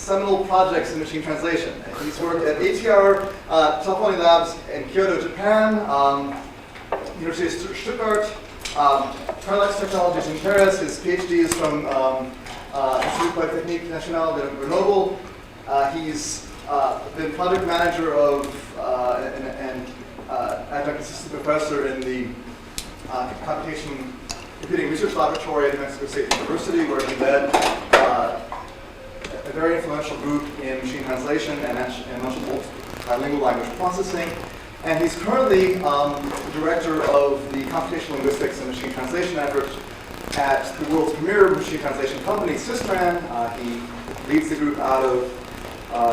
seminal projects in machine translation. He's worked at ATR, Telephony Labs in Kyoto, Japan, University of Stuttgart, Parallax Technologies in Paris. His PhD is from Institut Polytechnique National de Grenoble. He's been project manager of and adjunct assistant professor in the Computing Research Laboratory at Mexico State University, where he led a very influential group in machine translation and multilingual language processing. And he's currently director of the computational linguistics and machine translation effort at the world's premier machine translation company, Systran. He leads the group out of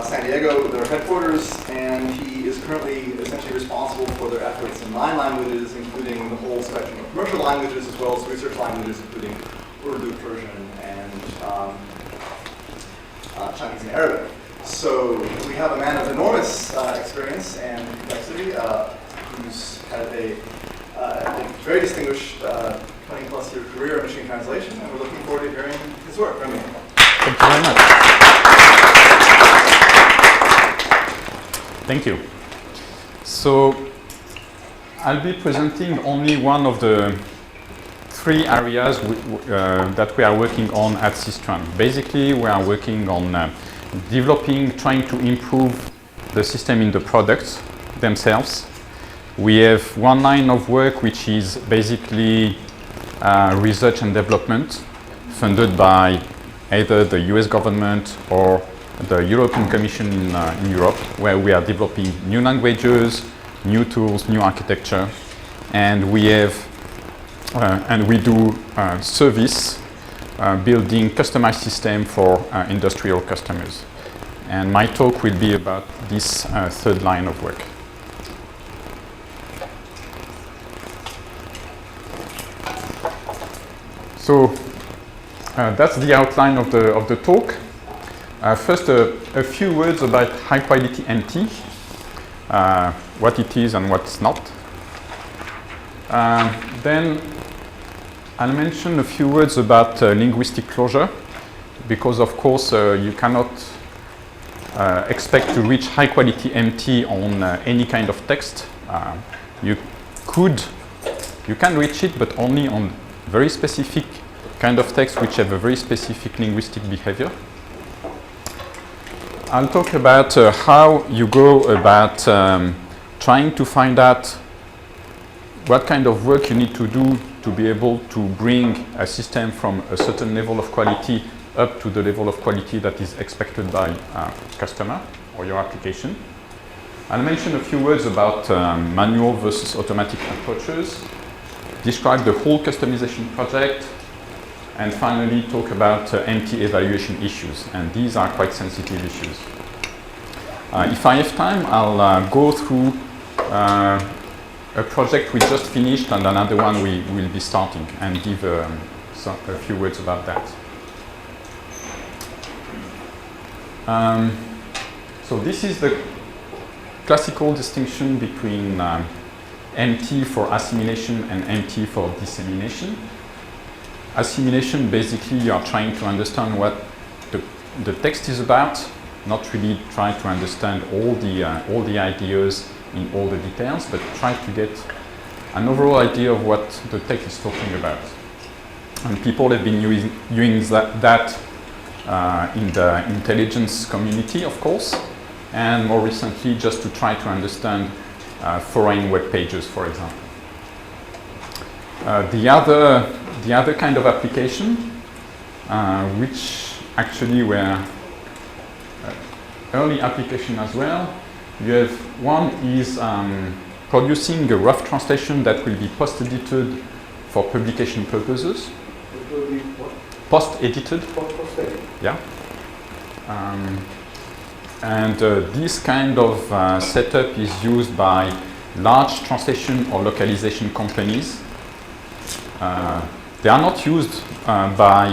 San Diego, their headquarters, and he is currently essentially responsible for their efforts in 9 languages, including the whole spectrum of commercial languages, as well as research languages, including Urdu, Persian, and Chinese and Arabic. So we have a man of enormous experience and complexity who's had a very distinguished 20-plus year career in machine translation, and we're looking forward to hearing his work. Remi. Thank you very much. Thank you. So I'll be presenting only one of the 3 areas that we are working on at Systran. Basically, we are working on trying to improve the system in the products themselves. We have one line of work which is basically research and development funded by either the US government or the European Commission in Europe, where we are developing new languages, new tools, new architecture, and we have and we do service building customized system for industrial customers. And my talk will be about this 3rd line of work. So that's the outline of the talk. First, a few words about high-quality MT, what it is and what it's not. Then I'll mention a few words about linguistic closure, because of course you cannot expect to reach high-quality MT on any kind of text. You can reach it, but only on very specific kind of text which have a very specific linguistic behavior. I'll talk about how you go about trying to find out what kind of work you need to do to be able to bring a system from a certain level of quality up to the level of quality that is expected by a customer or your application. I'll mention a few words about manual versus automatic approaches, describe the whole customization project, and finally talk about MT evaluation issues, and these are quite sensitive issues. If I have time, I'll go through a project we just finished and another one we will be starting, and give a few words about that. So this is the classical distinction between MT for assimilation and MT for dissemination. Assimilation, basically, you are trying to understand what the text is about, not really try to understand all the ideas in all the details, but try to get an overall idea of what the text is talking about. And people have been using that in the intelligence community, of course, and more recently just to try to understand foreign web pages, for example. The other kind of application, which actually were early application as well, you have one is producing a rough translation that will be post-edited for publication purposes. Post-edited. Yeah. And this kind of setup is used by large translation or localization companies. They are not used by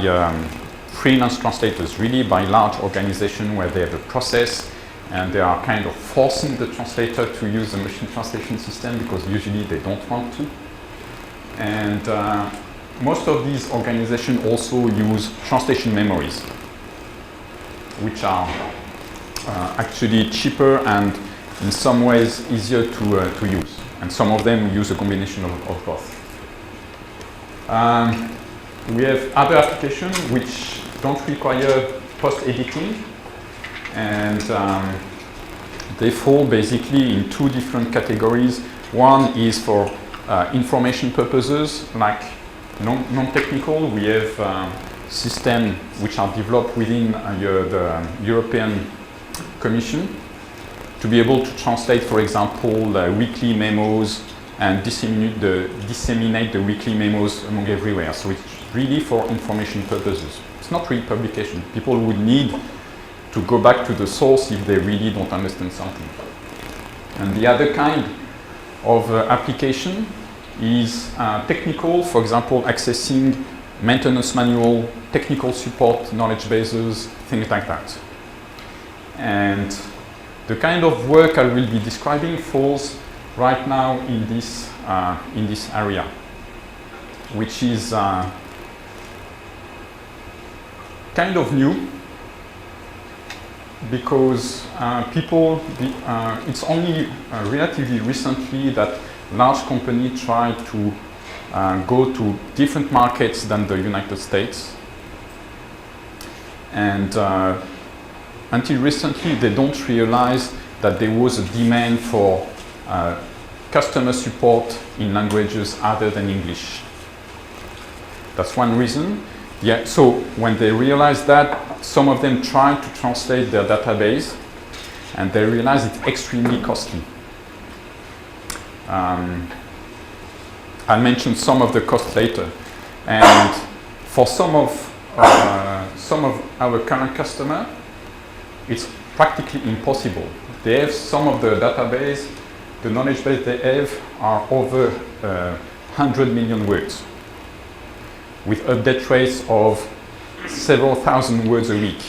freelance translators, really by large organizations where they have a process and they are kind of forcing the translator to use the machine translation system because usually they don't want to. And most of these organizations also use translation memories. which are actually cheaper and in some ways easier to use. And some of them use a combination of both. We have other applications which don't require post-editing, and they fall basically in two different categories. One is for information purposes, like non-technical. We have systems which are developed within the European Commission to be able to translate, for example, weekly memos and disseminate the weekly memos among everywhere. So it's really for information purposes. It's not really publication. People would need to go back to the source if they really don't understand something. And the other kind of application is technical, for example, accessing maintenance manual, technical support, knowledge bases, things like that. And the kind of work I will be describing falls right now in this area, which is kind of new because it's only relatively recently that large companies try to go to different markets than the United States. And until recently, they don't realize that there was a demand for customer support in languages other than English. That's one reason. Yeah, so when they realize that, some of them try to translate their database, and they realize it's extremely costly. I'll mention some of the costs later. And for some of our current customers, it's practically impossible. They have some of the database, the knowledge base they have are over 100 million words, with update rates of several thousand words a week.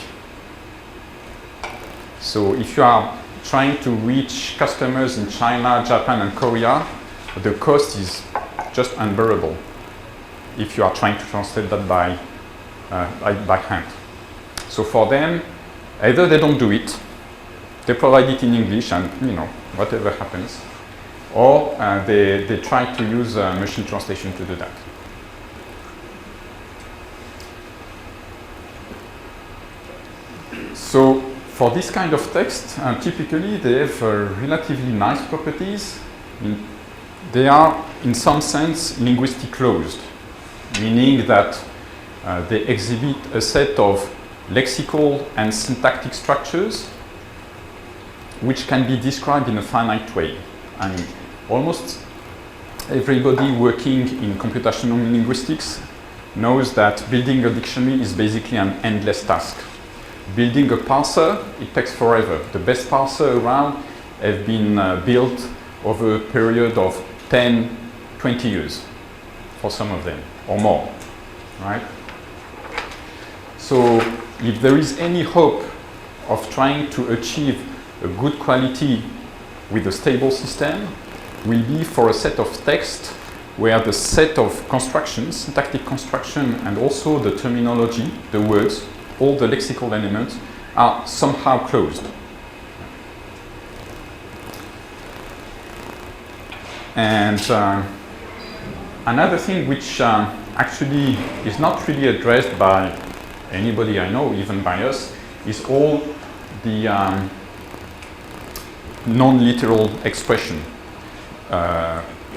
So if you are trying to reach customers in China, Japan, and Korea, the cost is just unbearable if you are trying to translate that by hand. So for them, either they don't do it, they provide it in English and, whatever happens, or they try to use machine translation to do that. So for this kind of text, typically they have relatively nice properties. They are, in some sense, linguistic closed, meaning that they exhibit a set of lexical and syntactic structures which can be described in a finite way. I mean, almost everybody working in computational linguistics knows that building a dictionary is basically an endless task. Building a parser, it takes forever. The best parser around have been built over a period of 10, 20 years for some of them, or more, right? So if there is any hope of trying to achieve a good quality with a stable system, will be for a set of text where the set of constructions, syntactic construction, and also the terminology, the words, all the lexical elements are somehow closed. And another thing which actually is not really addressed by anybody I know, even by us, is all the non-literal expression,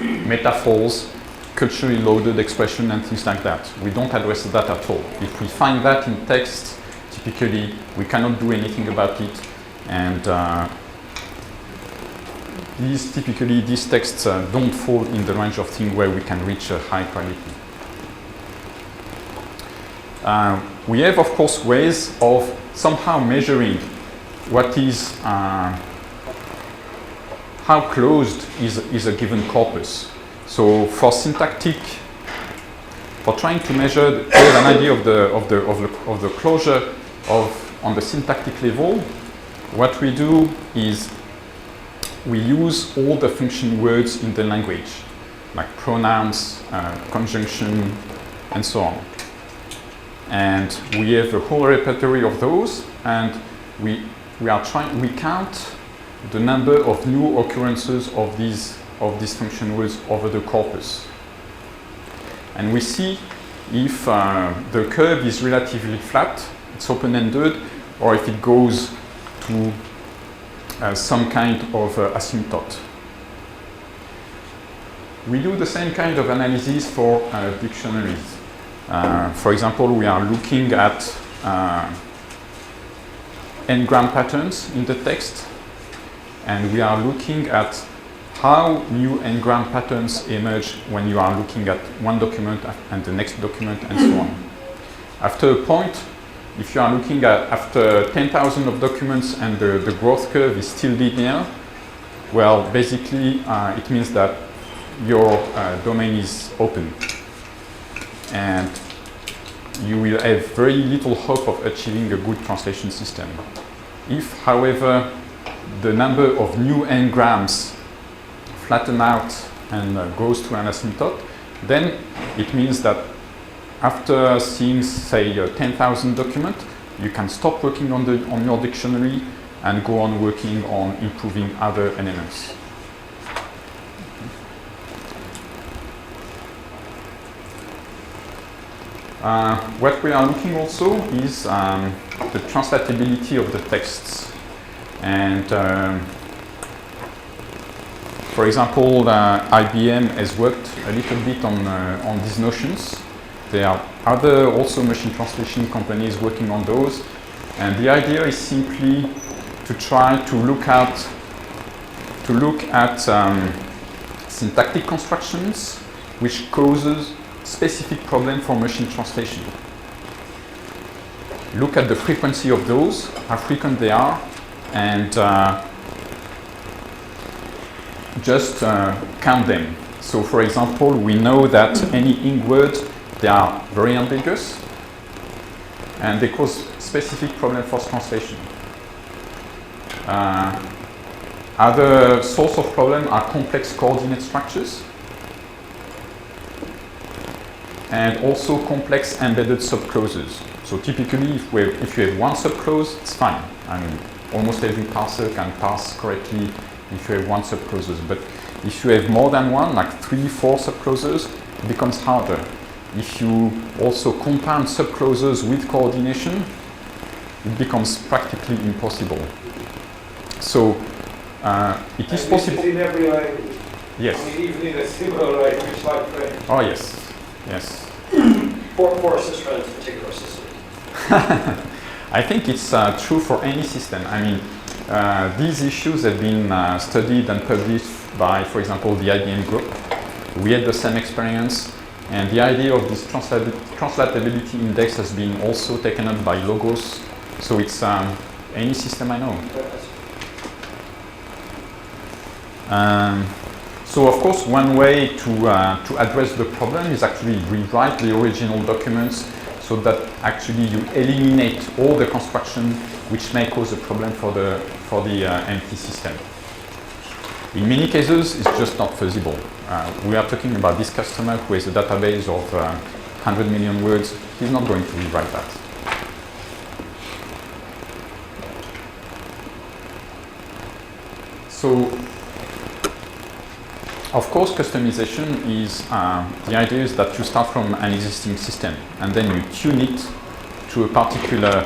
metaphors, culturally loaded expression, and things like that. We don't address that at all. If we find that in text, typically we cannot do anything about it, and these texts don't fall in the range of things where we can reach a high quality. We have, of course, ways of somehow measuring what is, how closed is a given corpus. So for syntactic, for trying to measure, get an idea of the closure on the syntactic level, what we do is we use all the function words in the language, like pronouns, conjunction, and so on. And we have a whole repertory of those, and we count the number of new occurrences of these function words over the corpus. And we see if the curve is relatively flat, it's open-ended, or if it goes to some kind of asymptote. We do the same kind of analysis for dictionaries. For example, we are looking at n-gram patterns in the text, and we are looking at how new n-gram patterns emerge when you are looking at one document and the next document and so on. After a point, if you are looking at after 10,000 of documents and the growth curve is still linear, well, basically it means that your domain is open, and you will have very little hope of achieving a good translation system. If, however, the number of new n-grams flatten out and goes to an asymptote, then it means that after seeing, say, 10,000 documents, you can stop working on your dictionary and go on working on improving other elements. What we are looking also is the translatability of the texts. And for example, IBM has worked a little bit on these notions. There are other also machine translation companies working on those. And the idea is simply to try to look at syntactic constructions which causes specific problem for machine translation. Look at the frequency of those, how frequent they are, and just count them. So for example, we know that any ing words, they are very ambiguous, and they cause specific problem for translation. Other source of problem are complex coordinate structures, and also complex embedded subclauses. So typically, if you have one subclause, it's fine. I mean, almost every parser can parse correctly if you have one subclauses. But if you have more than one, like 3, 4 subclauses, it becomes harder. If you also compound subclauses with coordination, it becomes practically impossible. So it is possible. In every language. Yes. I mean, even in a similar language like French. Oh yes. Yes. For systems, particular systems. I think it's true for any system. I mean, these issues have been studied and published by, for example, the IBM group. We had the same experience, and the idea of this translatability index has been also taken up by Logos. So it's any system I know. So of course, one way to address the problem is actually rewrite the original documents so that actually you eliminate all the construction which may cause a problem for the empty system. In many cases, it's just not feasible. We are talking about this customer who has a database of 100 million words. He's not going to rewrite that. So, of course, customization is, the idea is that you start from an existing system and then you tune it to a particular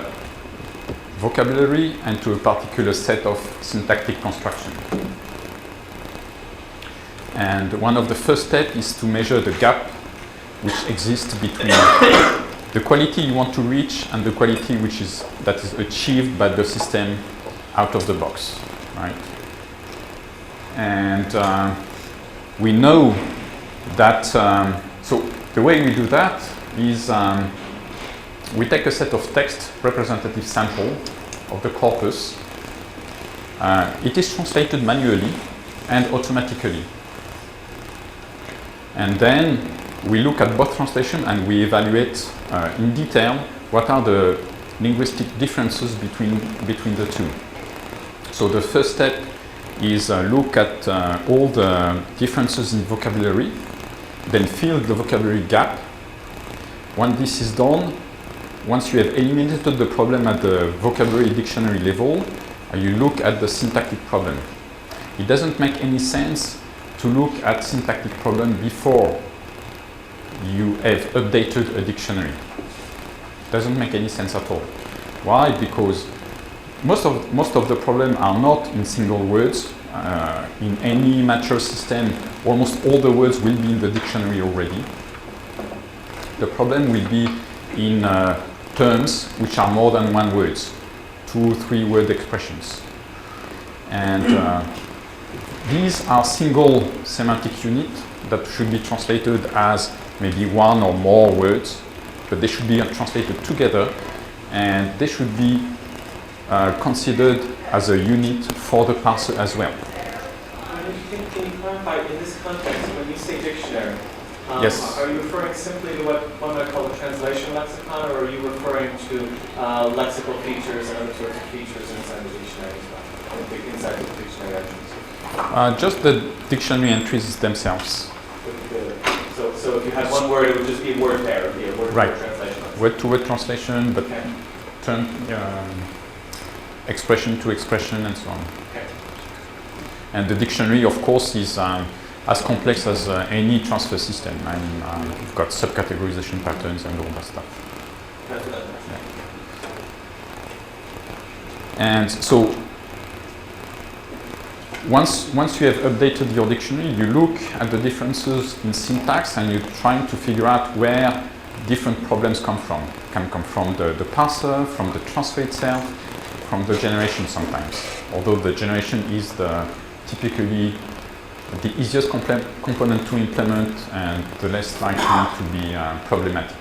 vocabulary and to a particular set of syntactic construction. And one of the first steps is to measure the gap which exists between the quality you want to reach and the quality that is achieved by the system out of the box, right? And we know that, so the way we do that is we take a set of text representative sample of the corpus. It is translated manually and automatically. And then we look at both translation and we evaluate in detail what are the linguistic differences between the two. So the first step is look at all the differences in vocabulary, then fill the vocabulary gap. When this is done, once you have eliminated the problem at the vocabulary dictionary level, you look at the syntactic problem. It doesn't make any sense to look at syntactic problem before you have updated a dictionary. Doesn't make any sense at all. Why? Because most of the problem are not in single words. In any mature system, almost all the words will be in the dictionary already. The problem will be in terms which are more than one word, 2, 3 word expressions. And these are single semantic units that should be translated as maybe one or more words, but they should be translated together, and they should be considered as a unit for the parser as well. Can you clarify, in this context, when you say dictionary, Yes. are you referring simply to what one might call a translation lexicon, or are you referring to lexical features and other sorts of features inside the dictionary as well? Inside the dictionary entries? Just the dictionary entries themselves. So if you had one word, it would just be a word pair, it would be a word-to-word translation. Word-to-word translation, but Okay. turn expression to expression and so on. Okay. And the dictionary, of course, is as complex as any transfer system. I mean, you've got subcategorization patterns and all that stuff. That's what that And so, once you have updated your dictionary, you look at the differences in syntax and you're trying to figure out where different problems come from. It can come from the parser, from the transfer itself, from the generation sometimes. Although the generation is typically the easiest component to implement and the less likely to be problematic.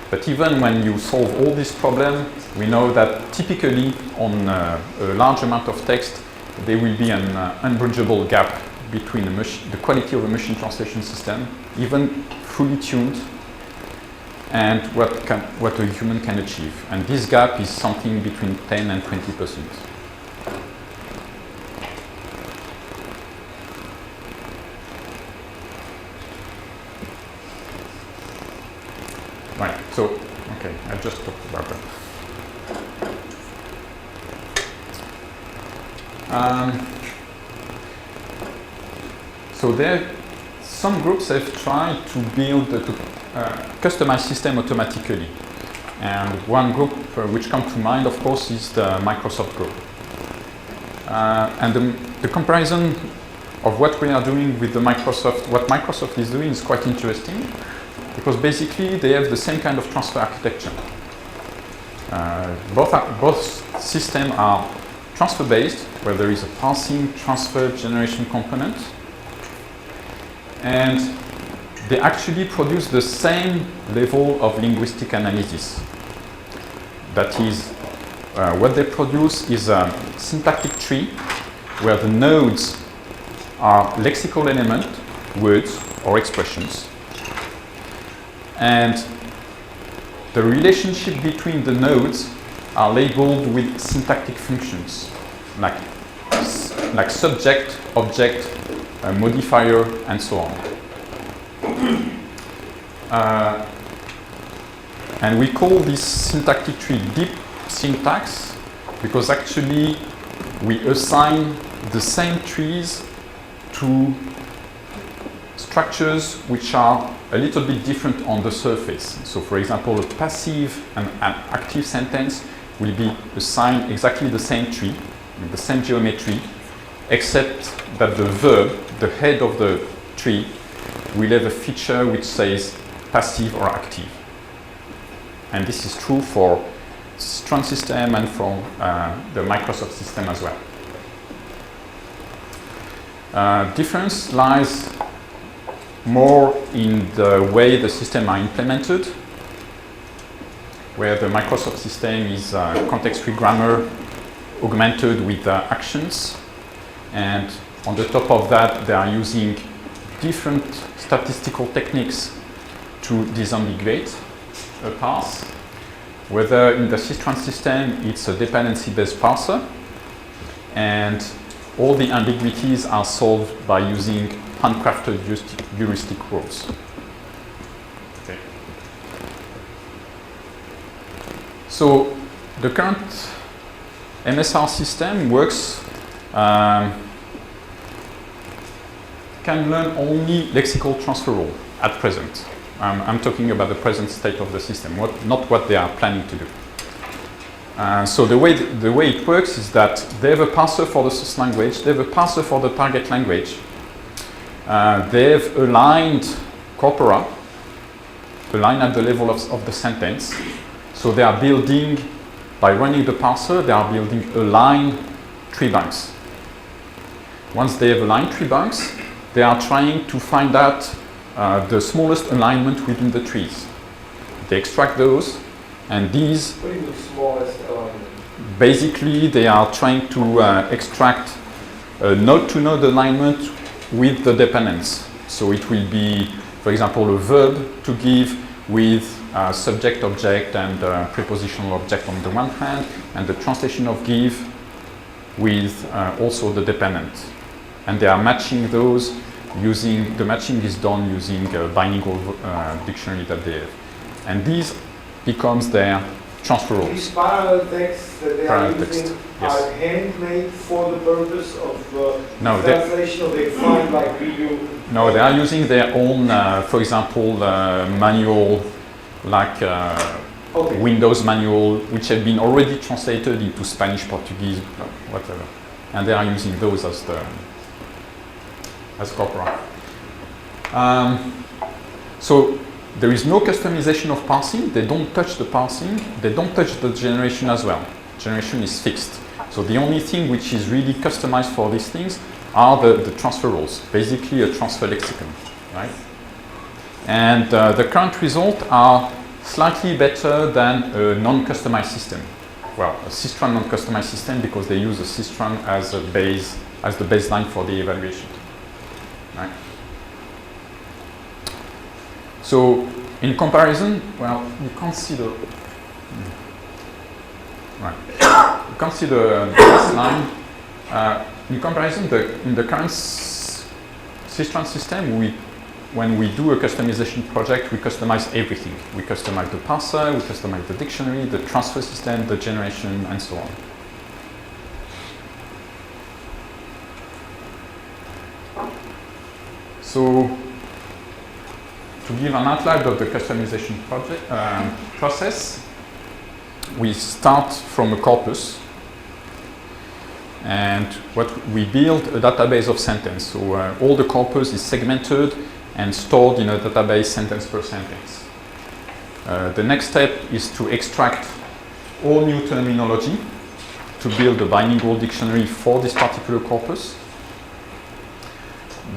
But even when you solve all these problems, we know that typically on a large amount of text, there will be an unbridgeable gap between the quality of a machine translation system, even fully tuned, and what a human can achieve. And this gap is something between 10 and 20%. Right, so, okay, I just talked about that. So some groups have tried to build a customized system automatically. And one group which comes to mind, of course, is the Microsoft group. And the comparison of what we are doing with what Microsoft is doing is quite interesting, because basically they have the same kind of transfer architecture. Both systems are transfer-based, where there is a parsing, transfer, generation component, and they actually produce the same level of linguistic analysis. That is, what they produce is a syntactic tree where the nodes are lexical element, words or expressions, and the relationship between the nodes are labeled with syntactic functions like subject, object, modifier, and so on. And we call this syntactic tree deep syntax because actually we assign the same trees to structures which are a little bit different on the surface. So for example, a passive and an active sentence will be assigned exactly the same tree, the same geometry, except that the verb, the head of the tree, will have a feature which says passive or active. And this is true for Strong system and for the Microsoft system as well. Difference lies more in the way the system are implemented, where the Microsoft system is context-free grammar augmented with actions, and on the top of that they are using different statistical techniques to disambiguate a parse. Whether in the Systrand system it's a dependency-based parser, and all the ambiguities are solved by using handcrafted heuristic rules. Okay. So the current MSR system works, can learn only lexical transfer rule at present. I'm talking about the present state of the system, not what they are planning to do. So the way it works is that they have a parser for the source language, they have a parser for the target language. They've aligned corpora, aligned at the level of the sentence. So they are building, by running the parser, they are building aligned tree banks. Once they have aligned tree banks, they are trying to find out the smallest alignment within the trees. They extract those, and these, What is the smallest element? basically, they are trying to extract a node-to-node alignment with the dependence. So it will be, for example, a verb to give with subject-object and prepositional object on the one hand, and the translation of give with also the dependent. And they are matching those using, the matching is done using a bilingual dictionary that they have. And these becomes their transfer rules. These parallel texts that they are Parallel text, using yes. are handmade for the purpose of No, they- translation, or they find like we do? No, they are using their own, for example, manual, like Okay. Windows manual, which have been already translated into Spanish, Portuguese, whatever. And they are using those as corpora. So there is no customization of parsing. They don't touch the parsing. They don't touch the generation as well. Generation is fixed. So the only thing which is really customized for these things are the transfer rules, basically a transfer lexicon, right? And the current results are slightly better than a non-customized system. Well, a Systran non-customized system, because they use a Systran as a base, as the baseline for the evaluation, right? So in comparison, well, you can't see the, right? You can't see the last line. In comparison, in the current Systran system, when we do a customization project, we customize everything. We customize the parser, we customize the dictionary, the transfer system, the generation, and so on. So, to give an outline of the customization process, we start from a corpus, and what we build a database of sentence. So all the corpus is segmented and stored in a database sentence per sentence. The next step is to extract all new terminology to build a bilingual dictionary for this particular corpus.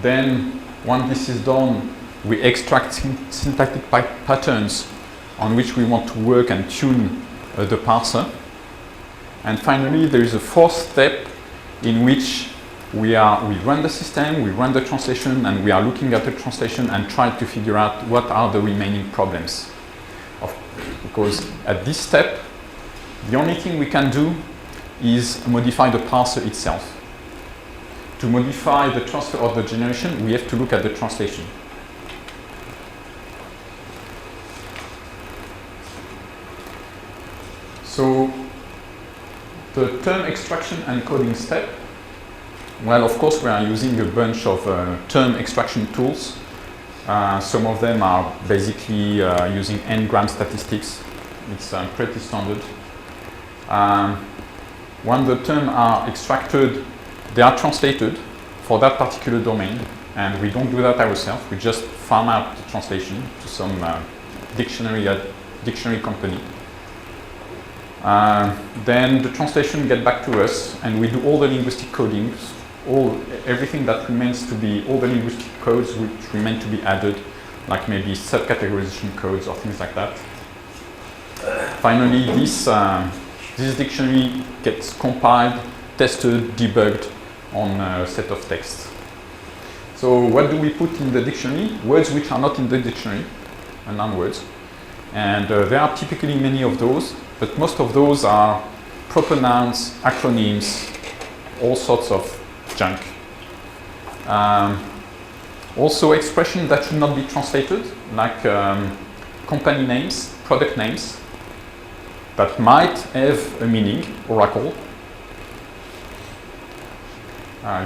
Then, once this is done, we extract syntactic patterns on which we want to work and tune the parser. And finally, there is a fourth step in which we run the system, we run the translation, and we are looking at the translation and try to figure out what are the remaining problems. Because at this step, the only thing we can do is modify the parser itself. To modify the transfer of the generation, we have to look at the translation. So, the term extraction and coding step, well, of course, we are using a bunch of term extraction tools. Some of them are basically using n-gram statistics. It's pretty standard. When the terms are extracted, they are translated for that particular domain, and we don't do that ourselves. We just farm out the translation to some dictionary company. Then the translation get back to us, and we do all the linguistic codings, everything that remains to be, all the linguistic codes which remain to be added, like maybe subcategorization codes or things like that. Finally, this dictionary gets compiled, tested, debugged on a set of texts. So what do we put in the dictionary? Words which are not in the dictionary, non-words. And there are typically many of those, but most of those are proper nouns, acronyms, all sorts of junk. Also expressions that should not be translated, like company names, product names. that might have a meaning, oracle.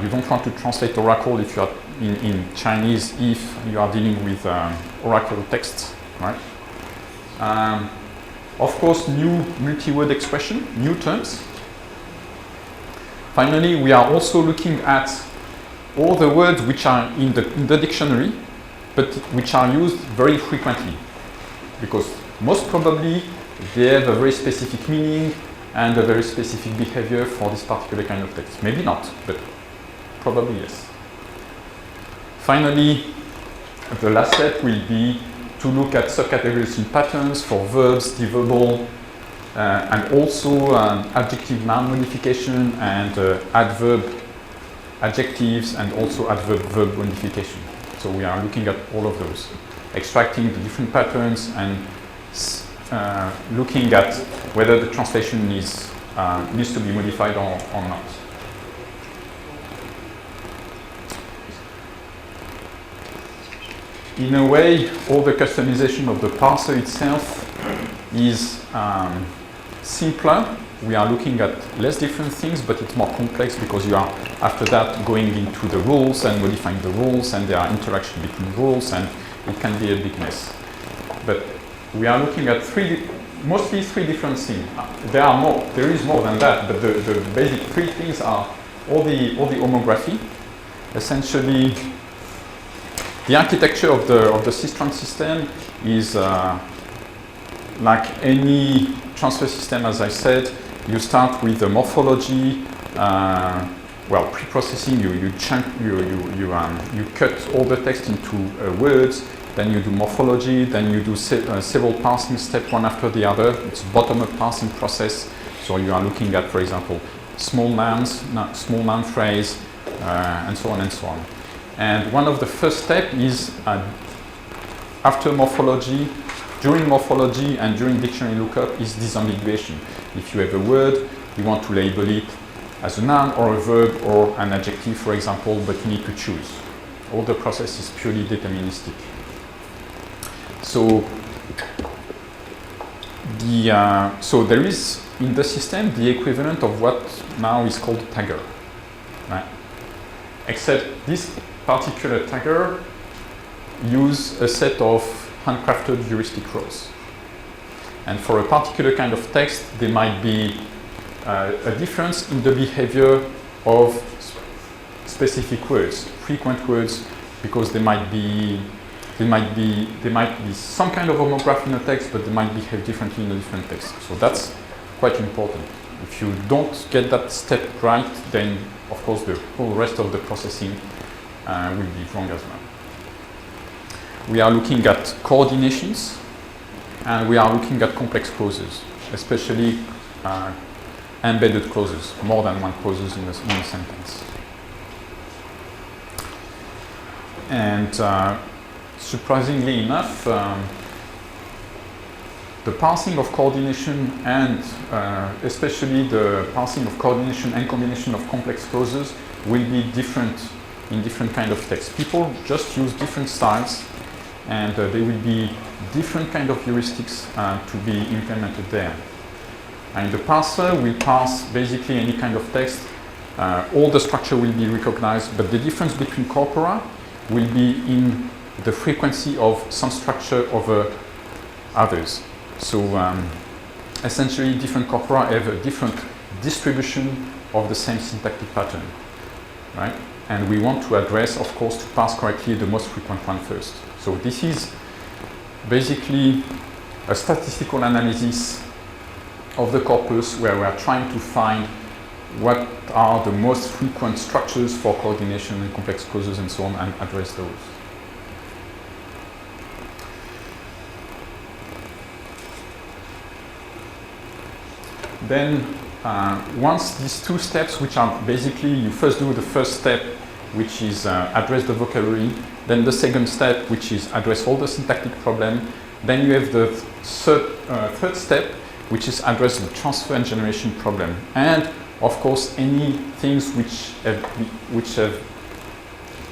You don't want to translate oracle if you are in Chinese if you are dealing with oracle texts, right? Of course, new multi-word expression, new terms. Finally, we are also looking at all the words which are in the dictionary, but which are used very frequently, because most probably they have a very specific meaning and a very specific behavior for this particular kind of text. Maybe not, but probably yes. Finally, the last step will be to look at subcategories in patterns for verbs, the verbal, and also adjective noun modification and adverb adjectives and also adverb verb modification. So we are looking at all of those, extracting the different patterns and looking at whether the translation needs to be modified or not. In a way, all the customization of the parser itself is simpler. We are looking at less different things, but it's more complex because you are, after that, going into the rules and modifying the rules, and there are interactions between rules, and it can be a big mess. But we are looking at mostly three different things. There is more than that, but the basic three things are all the homography, essentially. The architecture of the Systrand system is like any transfer system, as I said. You start with the morphology. Pre-processing. You cut all the text into words. Then you do morphology. Then you do several parsing steps, one after the other. It's a bottom-up parsing process. So you are looking at, for example, small nouns, small noun phrase, and so on and so on. And one of the first steps is after morphology, during morphology and during dictionary lookup is disambiguation. If you have a word, you want to label it as a noun or a verb or an adjective, for example, but you need to choose. All the process is purely deterministic. So there is in the system the equivalent of what now is called tagger, right? Except this particular tagger use a set of handcrafted heuristic rows. And for a particular kind of text, there might be a difference in the behavior of specific words, frequent words, because there might be some kind of homography in a text, but they might behave differently in a different text. So that's quite important. If you don't get that step right, then of course the whole rest of the processing will be wrong as well. We are looking at coordinations, and we are looking at complex clauses, especially embedded clauses, more than one clauses in a sentence. And surprisingly enough, the parsing of coordination and especially the parsing of coordination and combination of complex clauses will be different in different kind of texts. People just use different styles, and there will be different kind of heuristics to be implemented there. And the parser will parse basically any kind of text. All the structure will be recognized, but the difference between corpora will be in the frequency of some structure over others. So essentially different corpora have a different distribution of the same syntactic pattern, right? And we want to address, of course, to parse correctly the most frequent one first. So this is basically a statistical analysis of the corpus where we are trying to find what are the most frequent structures for coordination and complex clauses and so on, and address those. Then once these two steps, which are basically, you first do the first step, which is address the vocabulary, then the second step, which is address all the syntactic problem, then you have the third step, which is address the transfer and generation problem, and of course any things which have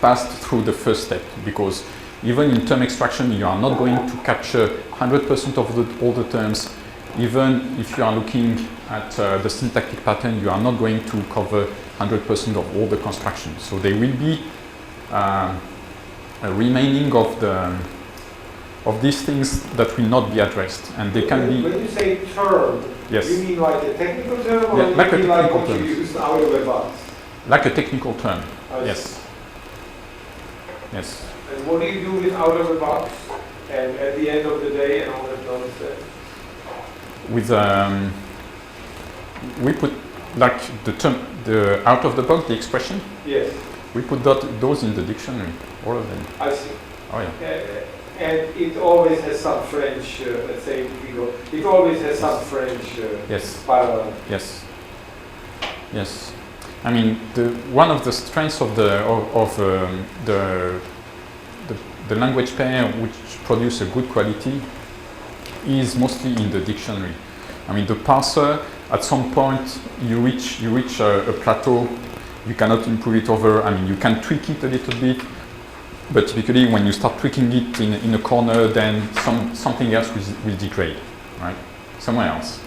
passed through the first step, because even in term extraction you are not going to capture 100% of all the terms. even if you are looking at the syntactic pattern, you are not going to cover 100% of all the constructions. So there will be a remaining of these things that will not be addressed, and they can be. When you say term, Yes. you mean like a technical term, or Yeah, you like a mean like technical what term. you use out of the box? Like a technical term. I see. Yes. Yes. And what do you do with out of the box? And at the end of the day, and all that nonsense. With we put like the term, the out of the box, the expression. Yes, We put those in the dictionary, all of them. I see. Oh yeah. And it always has some French, let's say, if you go, it always has some French Yes. parallel. Yes. Yes. I mean, one of the strengths of the language pair which produce a good quality is mostly in the dictionary. I mean, the parser, at some point, you reach a plateau. You cannot improve it over. I mean, you can tweak it a little bit, but typically when you start tweaking it in a corner, then something else will degrade, right? Somewhere else.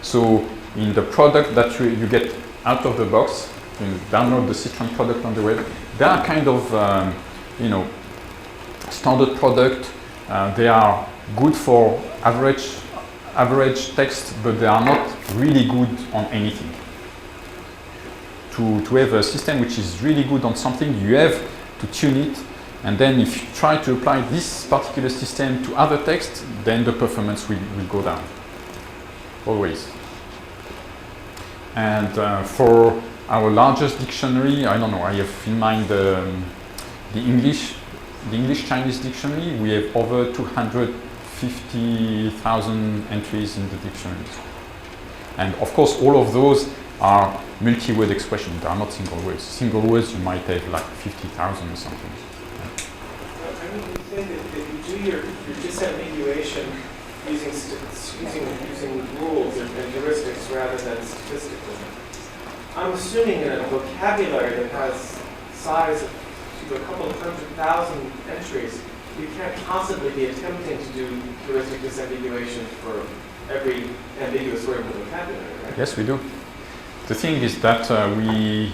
So in the product that you get out of the box, you download the Citron product on the web, they are kind of, standard product. They are good for average text, but they are not really good on anything. To have a system which is really good on something, you have to tune it, and then if you try to apply this particular system to other text, then the performance will go down, always. And for our largest dictionary, I don't know, I have in mind the English-Chinese dictionary. We have over 250,000 entries in the dictionary. And of course, all of those are multi-word expressions. They are not single words. Single words, you might have like 50,000 or something. I mean, you say that you do your disambiguation using rules and heuristics rather than statistically. I'm assuming in a vocabulary that has size of a couple of 100,000 entries, you can't possibly be attempting to do heuristic disambiguation for every ambiguous word in the vocabulary, right? Yes, we do. The thing is that we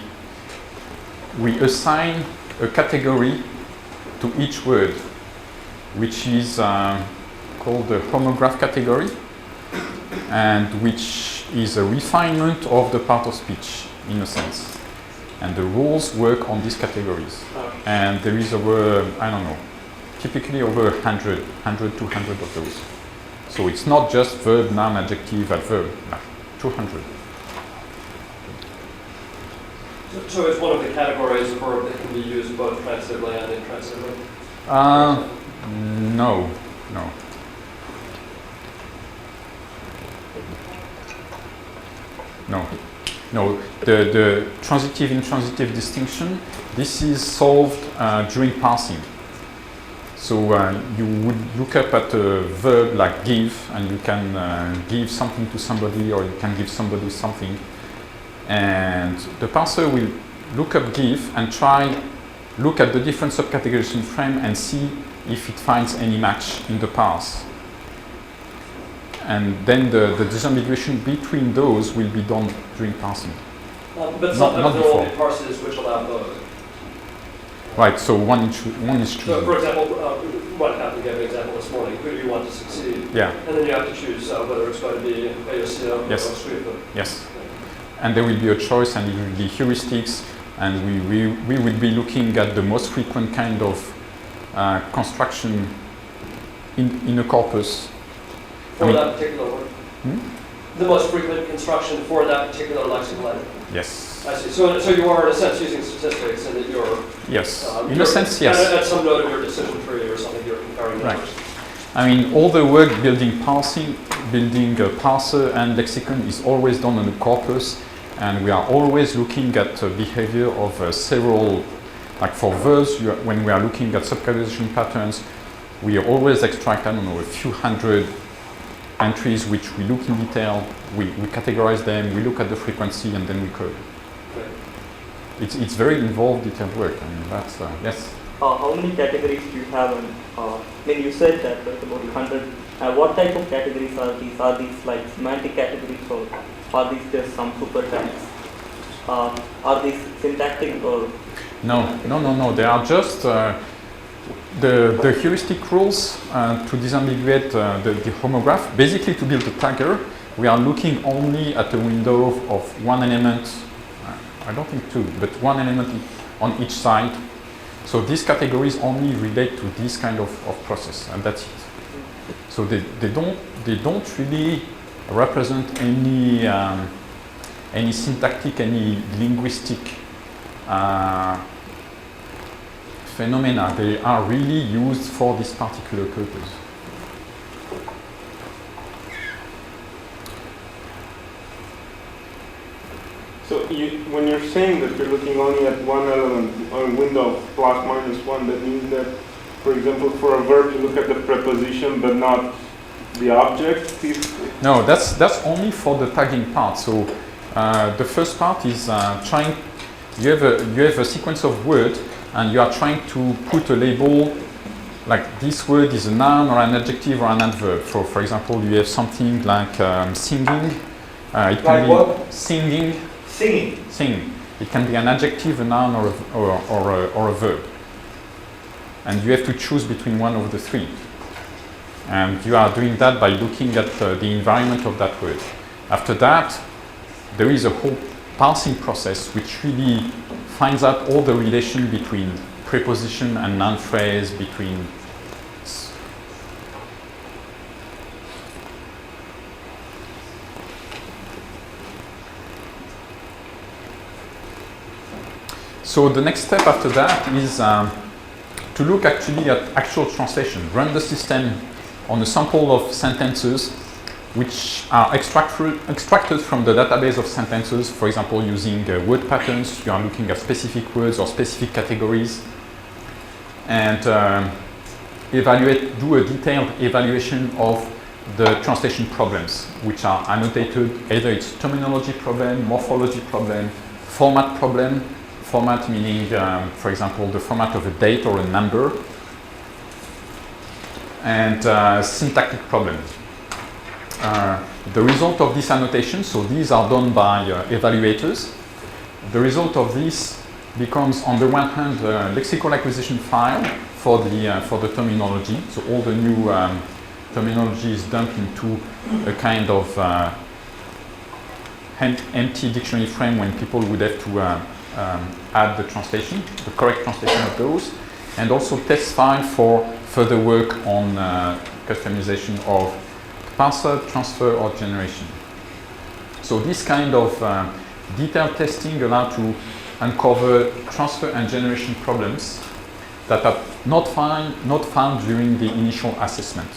assign a category to each word, which is called the homograph category, and which is a refinement of the part of speech, in a sense. And the rules work on these categories. And there is over, I don't know, typically over 100, 200 of those. So it's not just verb, noun, adjective, adverb, no, 200. So it's one of the categories of verb that can be used both transitively and intransitively? No. The transitive-intransitive distinction, this is solved during parsing. So you would look up at a verb like give, and you can give something to somebody, or you can give somebody something. And the parser will look up give and look at the different subcategories in frame and see if it finds any match in the parse. And then the disambiguation between those will be done during parsing. But sometimes there will be parses which allow both. Right, so one is true. So for example, what happened to give an example this morning, who do you want to succeed? Yeah. And then you have to choose whether it's going to be AOCM Yes. or Sweeper. Yes. And there will be a choice, and it will be heuristics, and we would be looking at the most frequent kind of construction in a corpus. For that particular word. Hmm? The most frequent construction for that particular lexical item. Yes. I see. So you are in a sense using statistics, and that you're Yes. In you're a sense, yes. At some node of your decision tree or something, you're comparing Right. numbers. I mean, all the work building a parser and lexicon is always done on a corpus, and we are always looking at the behavior of several, like for verbs, when we are looking at subcategorization patterns, we always extract, I don't know, a few hundred entries which we look in detail, we categorize them, we look at the frequency, and then we code. Okay. It's very involved detailed work. I mean, that's, yes. How many categories do you have? And when you said that about 100 What type of categories are these? Are these like semantic categories, or are these just some super tags? Are these syntactic or? No. They are just the heuristic rules to disambiguate the homograph. Basically, to build a tagger, we are looking only at a window of one element. I don't think two, but one element on each side. So these categories only relate to this kind of process, and that's it. So they don't really represent any syntactic, any linguistic phenomena. They are really used for this particular purpose. So when you're saying that you're looking only at one element on a window of plus minus one, that means that, for example, for a verb you look at the preposition but not the object? No, that's only for the tagging part. So the first part is trying. You have a sequence of words, and you are trying to put a label, like this word is a noun or an adjective or an adverb. For example, you have something like singing. It can Like be what? singing. Singing. It can be an adjective, a noun, or a verb. And you have to choose between one of the three. And you are doing that by looking at the environment of that word. After that, there is a whole parsing process which really finds out all the relation between preposition and noun phrase, between So the next step after that is to look actually at actual translation. Run the system on a sample of sentences which are extracted from the database of sentences, for example, using word patterns. You are looking at specific words or specific categories, and do a detailed evaluation of the translation problems, which are annotated. Either it's terminology problem, morphology problem, format problem. Format meaning, for example, the format of a date or a number, and syntactic problem. The result of this annotation, so these are done by evaluators. The result of this becomes, on the one hand, a lexical acquisition file for the terminology. So all the new terminology is dumped into a kind of empty dictionary frame when people would have to add the translation, the correct translation of those, and also test file for further work on customization of parser, transfer, or generation. So this kind of detailed testing allows to uncover transfer and generation problems that are not found during the initial assessment.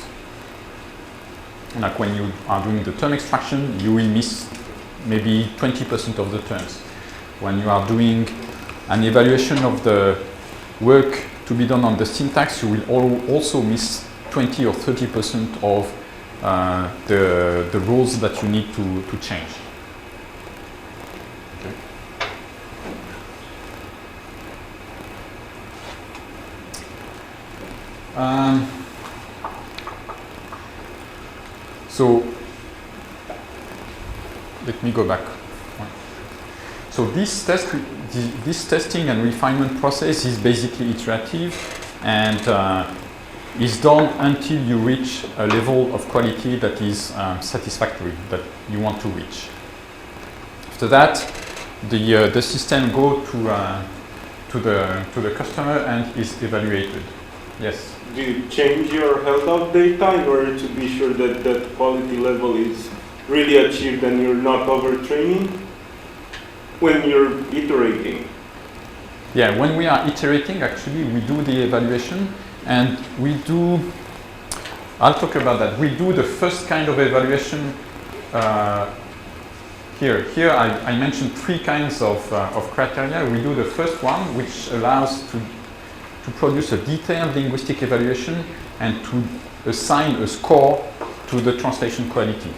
Like when you are doing the term extraction, you will miss maybe 20% of the terms. When you are doing an evaluation of the work to be done on the syntax, you will also miss 20 or 30% of the rules that you need to change. Okay. So let me go back. So this testing and refinement process is basically iterative, and is done until you reach a level of quality that is satisfactory, that you want to reach. After that, the system goes to the customer and is evaluated. Yes. Do you change your held out data in order to be sure that that quality level is really achieved and you're not overtraining when you're iterating? Yeah, when we are iterating, actually, we do the evaluation, and we do, I'll talk about that. We do the first kind of evaluation here. Here I mentioned three kinds of criteria. We do the first one, which allows to produce a detailed linguistic evaluation and to assign a score to the translation quality.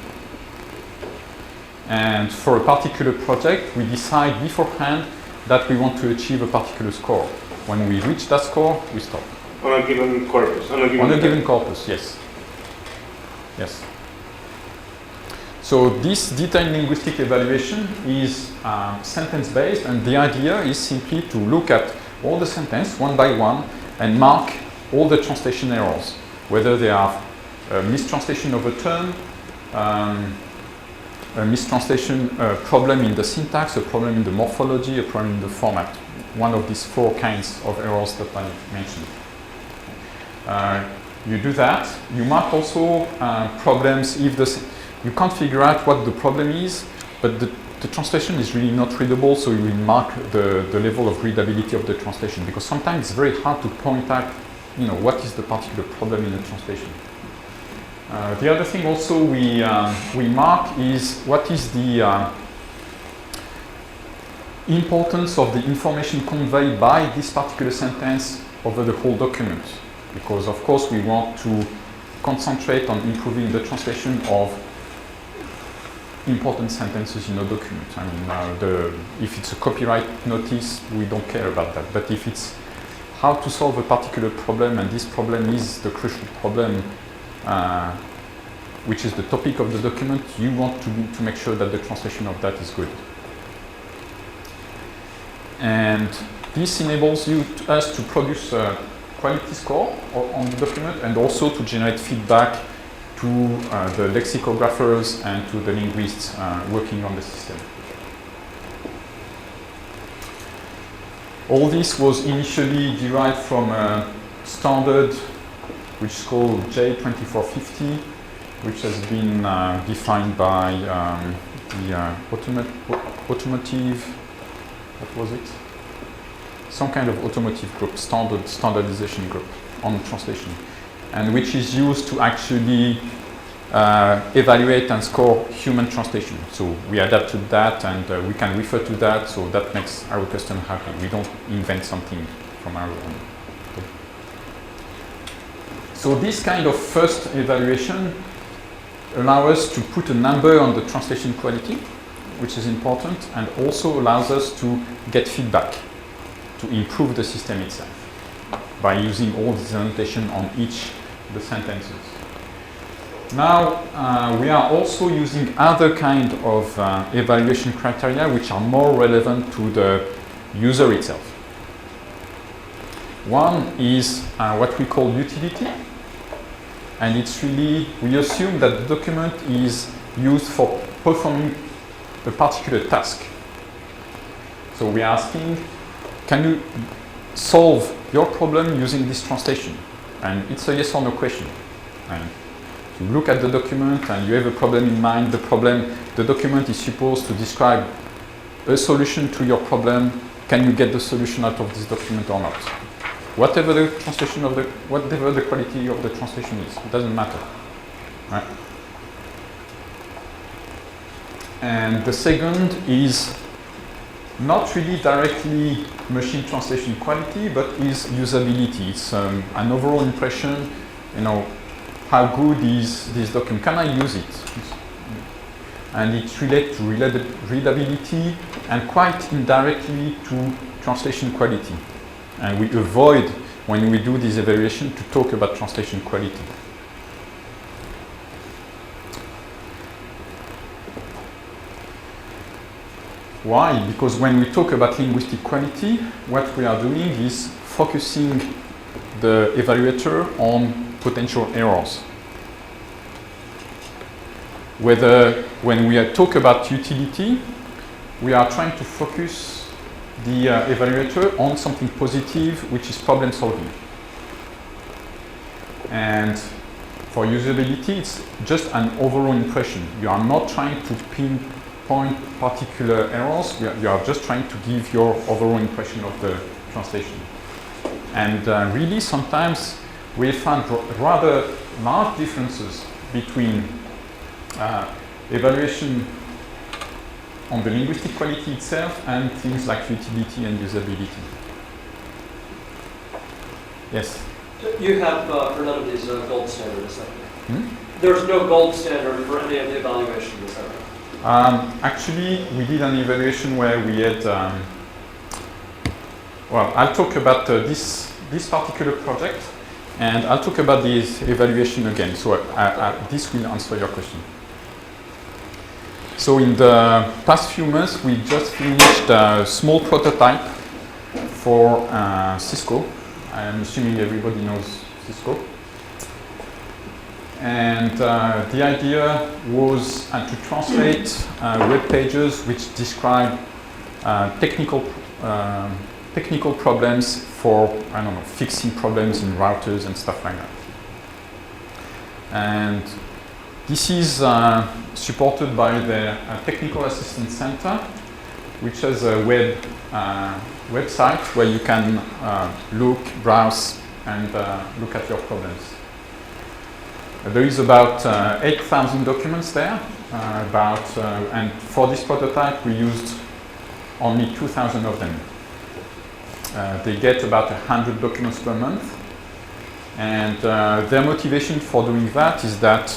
And for a particular project, we decide beforehand that we want to achieve a particular score. When we reach that score, we stop. On a given corpus? On a given corpus, yes. Yes. So this detailed linguistic evaluation is sentence-based, and the idea is simply to look at all the sentence one by one and mark all the translation errors, whether they are a mistranslation of a term, a mistranslation problem in the syntax, a problem in the morphology, a problem in the format. One of these 4 kinds of errors that I mentioned. You do that. You mark also problems if you can't figure out what the problem is, but the translation is really not readable, so you will mark the level of readability of the translation, because sometimes it's very hard to point out, what is the particular problem in the translation. The other thing also we mark is what is the importance of the information conveyed by this particular sentence over the whole document, because of course we want to concentrate on improving the translation of important sentences in a document. I mean, if it's a copyright notice, we don't care about that. But if it's how to solve a particular problem, and this problem is the crucial problem, which is the topic of the document, you want to make sure that the translation of that is good. And this enables us to produce a quality score on the document, and also to generate feedback to the lexicographers and to the linguists working on the system. All this was initially derived from a standard which is called J2450, which has been defined by the automotive, what was it? Some kind of automotive group, standardization group on translation, and which is used to actually evaluate and score human translation. So we adapted that, and we can refer to that, so that makes our customer happy. We don't invent something from our own. So this kind of first evaluation allows us to put a number on the translation quality, which is important, and also allows us to get feedback to improve the system itself by using all these annotations on each of the sentences. Now we are also using other kind of evaluation criteria which are more relevant to the user itself. One is what we call utility, and it's really, we assume that the document is used for performing a particular task. So we are asking, can you solve your problem using this translation? And it's a yes or no question. And you look at the document and you have a problem in mind. The document is supposed to describe a solution to your problem. Can you get the solution out of this document or not? Whatever the translation of whatever the quality of the translation is, it doesn't matter. Right? And the second is not really directly machine translation quality, but is usability. It's an overall impression, how good is this document? Can I use it? And it relates to readability and quite indirectly to translation quality. And we avoid, when we do this evaluation, to talk about translation quality. Why? Because when we talk about linguistic quality, what we are doing is focusing the evaluator on potential errors. Whether when we talk about utility, we are trying to focus the evaluator on something positive, which is problem solving. And for usability, it's just an overall impression. You are not trying to pinpoint particular errors. You are just trying to give your overall impression of the translation. And really, sometimes we find rather large differences between evaluation on the linguistic quality itself and things like utility and usability. Yes? You have, for none of these, a gold standard, is that right? There's no gold standard for any of the evaluation, is that right? Actually, we did an evaluation where we had, well, I'll talk about this particular project. And I'll talk about this evaluation again, so this will answer your question. So in the past few months, we just finished a small prototype for Cisco. I'm assuming everybody knows Cisco. And the idea was to translate web pages which describe technical problems for, I don't know, fixing problems in routers and stuff like that. And this is supported by the Technical Assistance Center, which has a website where you can look, browse, and look at your problems. There is about 8,000 documents there, and for this prototype we used only 2,000 of them. They get about 100 documents per month, and their motivation for doing that is that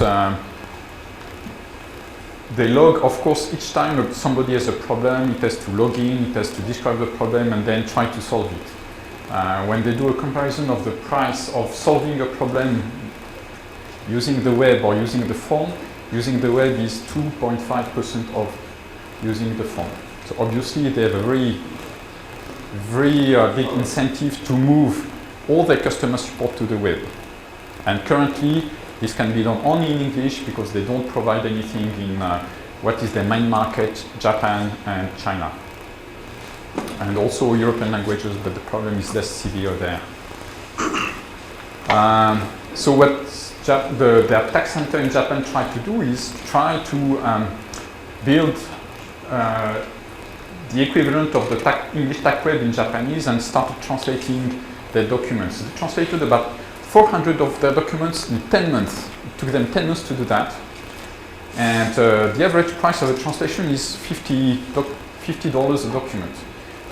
they log, of course, each time somebody has a problem, it has to log in, it has to describe the problem, and then try to solve it. When they do a comparison of the price of solving a problem using the web or using the phone, using the web is 2.5% of using the phone. So obviously they have a very big incentive to move all their customer support to the web. And currently this can be done only in English because they don't provide anything in what is their main market, Japan and China. And also European languages, but the problem is less severe there. So what the attack center in Japan tried to do is try to build the equivalent of the English TAC web in Japanese and started translating their documents. They translated about 400 of their documents in 10 months. It took them 10 months to do that. And the average price of the translation is $50 a document.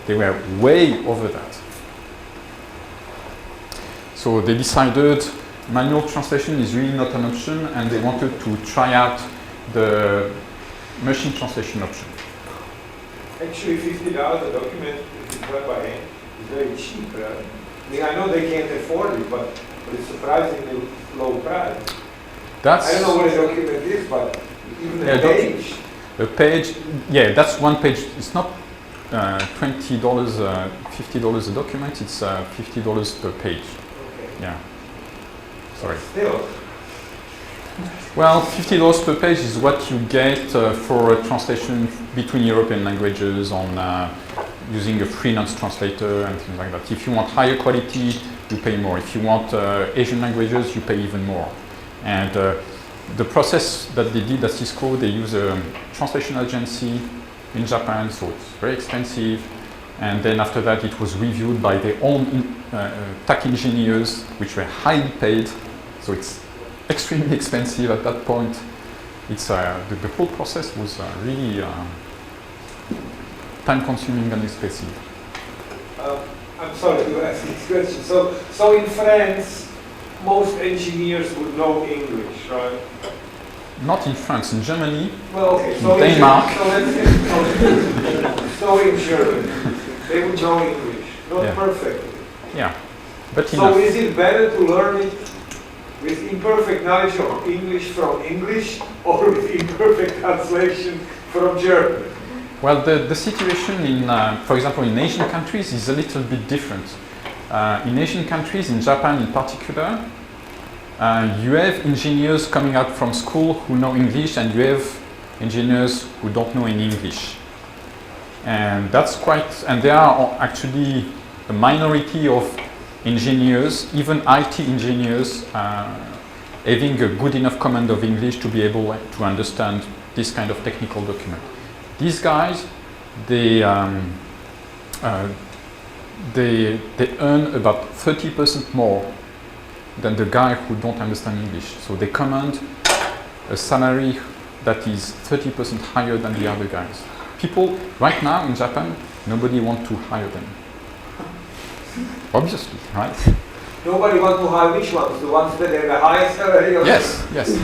They were way over that. So they decided manual translation is really not an option, and they wanted to try out the machine translation option. Actually, $50 a document, if it's done by hand, is very cheap. Right? I mean, I know they can't afford it, but it's surprisingly low price. I don't know what a document is, but even a page. A page, yeah, that's one page. It's not $20, $50 a document. It's $50 per page. Okay. Yeah. Sorry. Still. Well, $50 per page is what you get for a translation between European languages on using a freelance translator and things like that. If you want higher quality, you pay more. If you want Asian languages, you pay even more. And the process that they did at Cisco, they use a translation agency in Japan, so it's very expensive. And then after that, it was reviewed by their own TAC engineers, which were highly paid. So it's extremely expensive at that point. It's the whole process was really time-consuming and expensive. I'm sorry to ask this question. So in France, most engineers would know English, right? Not in France, in Germany, well, okay. So Denmark. So in Germany, they would know English, not perfectly. Yeah, but so enough. is it better to learn it with imperfect knowledge of English from English or with imperfect translation from German? Well, the situation in, for example, in Asian countries is a little bit different. In Asian countries, in Japan in particular, you have engineers coming out from school who know English, and you have engineers who don't know any English. And that's and there are actually a minority of engineers, even IT engineers, having a good enough command of English to be able to understand this kind of technical document. These guys, they earn about 30% more than the guy who don't understand English. So they command a salary that is 30% higher than the other guys. People right now in Japan, nobody wants to hire them. Obviously, right? Nobody wants to hire which ones? The ones that have the highest salary? Yes, yes.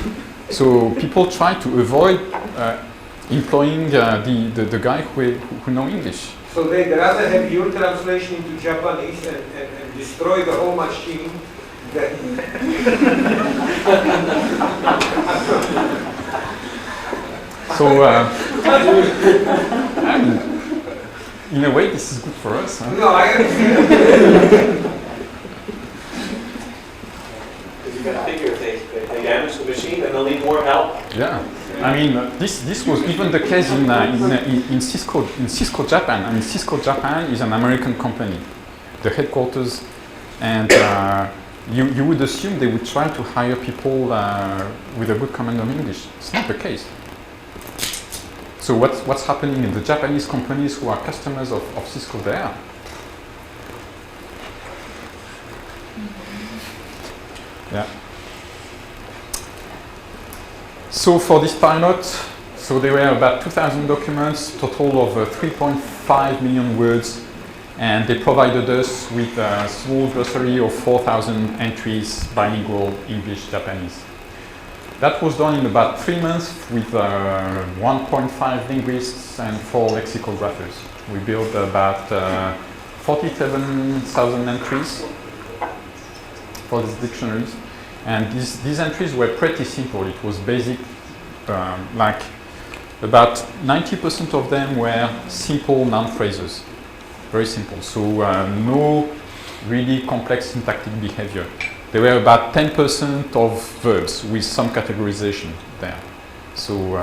So people try to avoid employing the guy who know English. So they'd rather have your translation into Japanese and destroy the whole machine So, I mean, in a way, this is good for us. Huh? No, I understand. Because you got to figure if they damage the machine, then they'll need more help. Yeah, I mean, this was even the case in Cisco Japan. I mean, Cisco Japan is an American company, the headquarters, and you would assume they would try to hire people with a good command of English. It's not the case. So what's happening in the Japanese companies who are customers of Cisco there? Yeah. So for this pilot, so there were about 2,000 documents, total of 3.5 million words, and they provided us with a small glossary of 4,000 entries, bilingual English-Japanese. That was done in about 3 months with 1.5 linguists and 4 lexicographers. We built about 47,000 entries for these dictionaries. And these entries were pretty simple. It was basic, like about 90% of them were simple noun phrases. Very simple. So no really complex syntactic behavior. There were about 10% of verbs with some categorization there. So,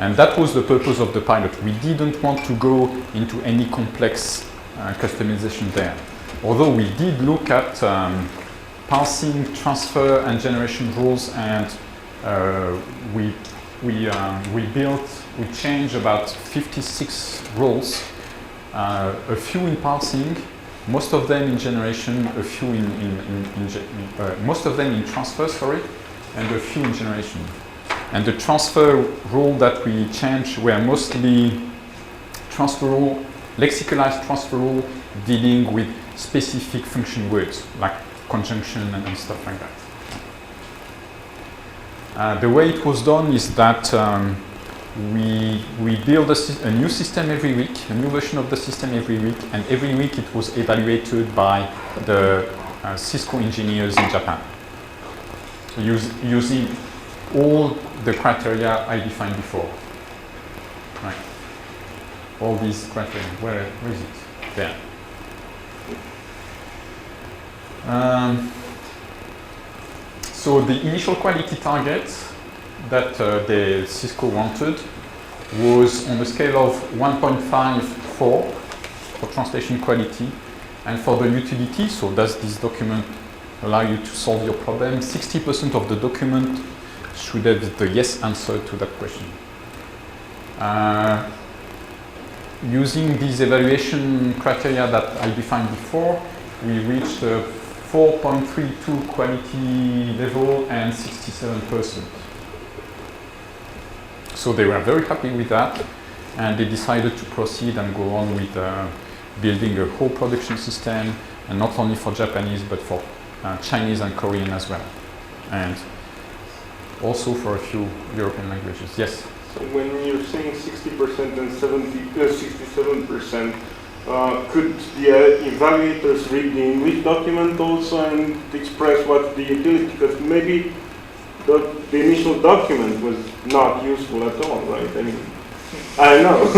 and that was the purpose of the pilot. We didn't want to go into any complex customization there. Although we did look at parsing, transfer, and generation rules, and we changed about 56 rules, a few in parsing, most of them in generation, a few most of them in transfer, sorry, and a few in generation. And the transfer rule that we changed were mostly transfer rule, lexicalized transfer rule dealing with specific function words like conjunction and stuff like that. The way it was done is that we build a new system every week, a new version of the system every week, and every week it was evaluated by the Cisco engineers in Japan, using all the criteria I defined before. Right. All these criteria. Where is it? There. So the initial quality target that the Cisco wanted was on a scale of 1.54 for translation quality, and for the utility, so does this document allow you to solve your problem, 60% of the document should have the yes answer to that question. Using these evaluation criteria that I defined before, we reached a 4.32 quality level and 67%. So they were very happy with that, and they decided to proceed and go on with building a whole production system, and not only for Japanese, but for Chinese and Korean as well, and also for a few European languages. Yes? So when you're saying 60% and 67%, could the evaluators read the English document also and express what's the utility? Because maybe the initial document was not useful at all, right? I mean, I know.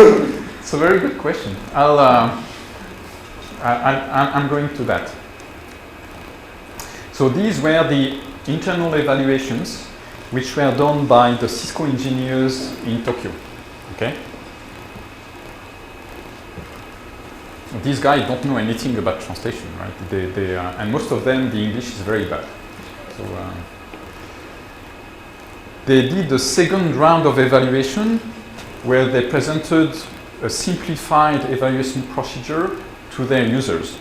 It's a very good question. I'm going to that. So these were the internal evaluations which were done by the Cisco engineers in Tokyo. Okay? These guys don't know anything about translation, right? And most of them, the English is very bad. So they did the second round of evaluation where they presented a simplified evaluation procedure to their users.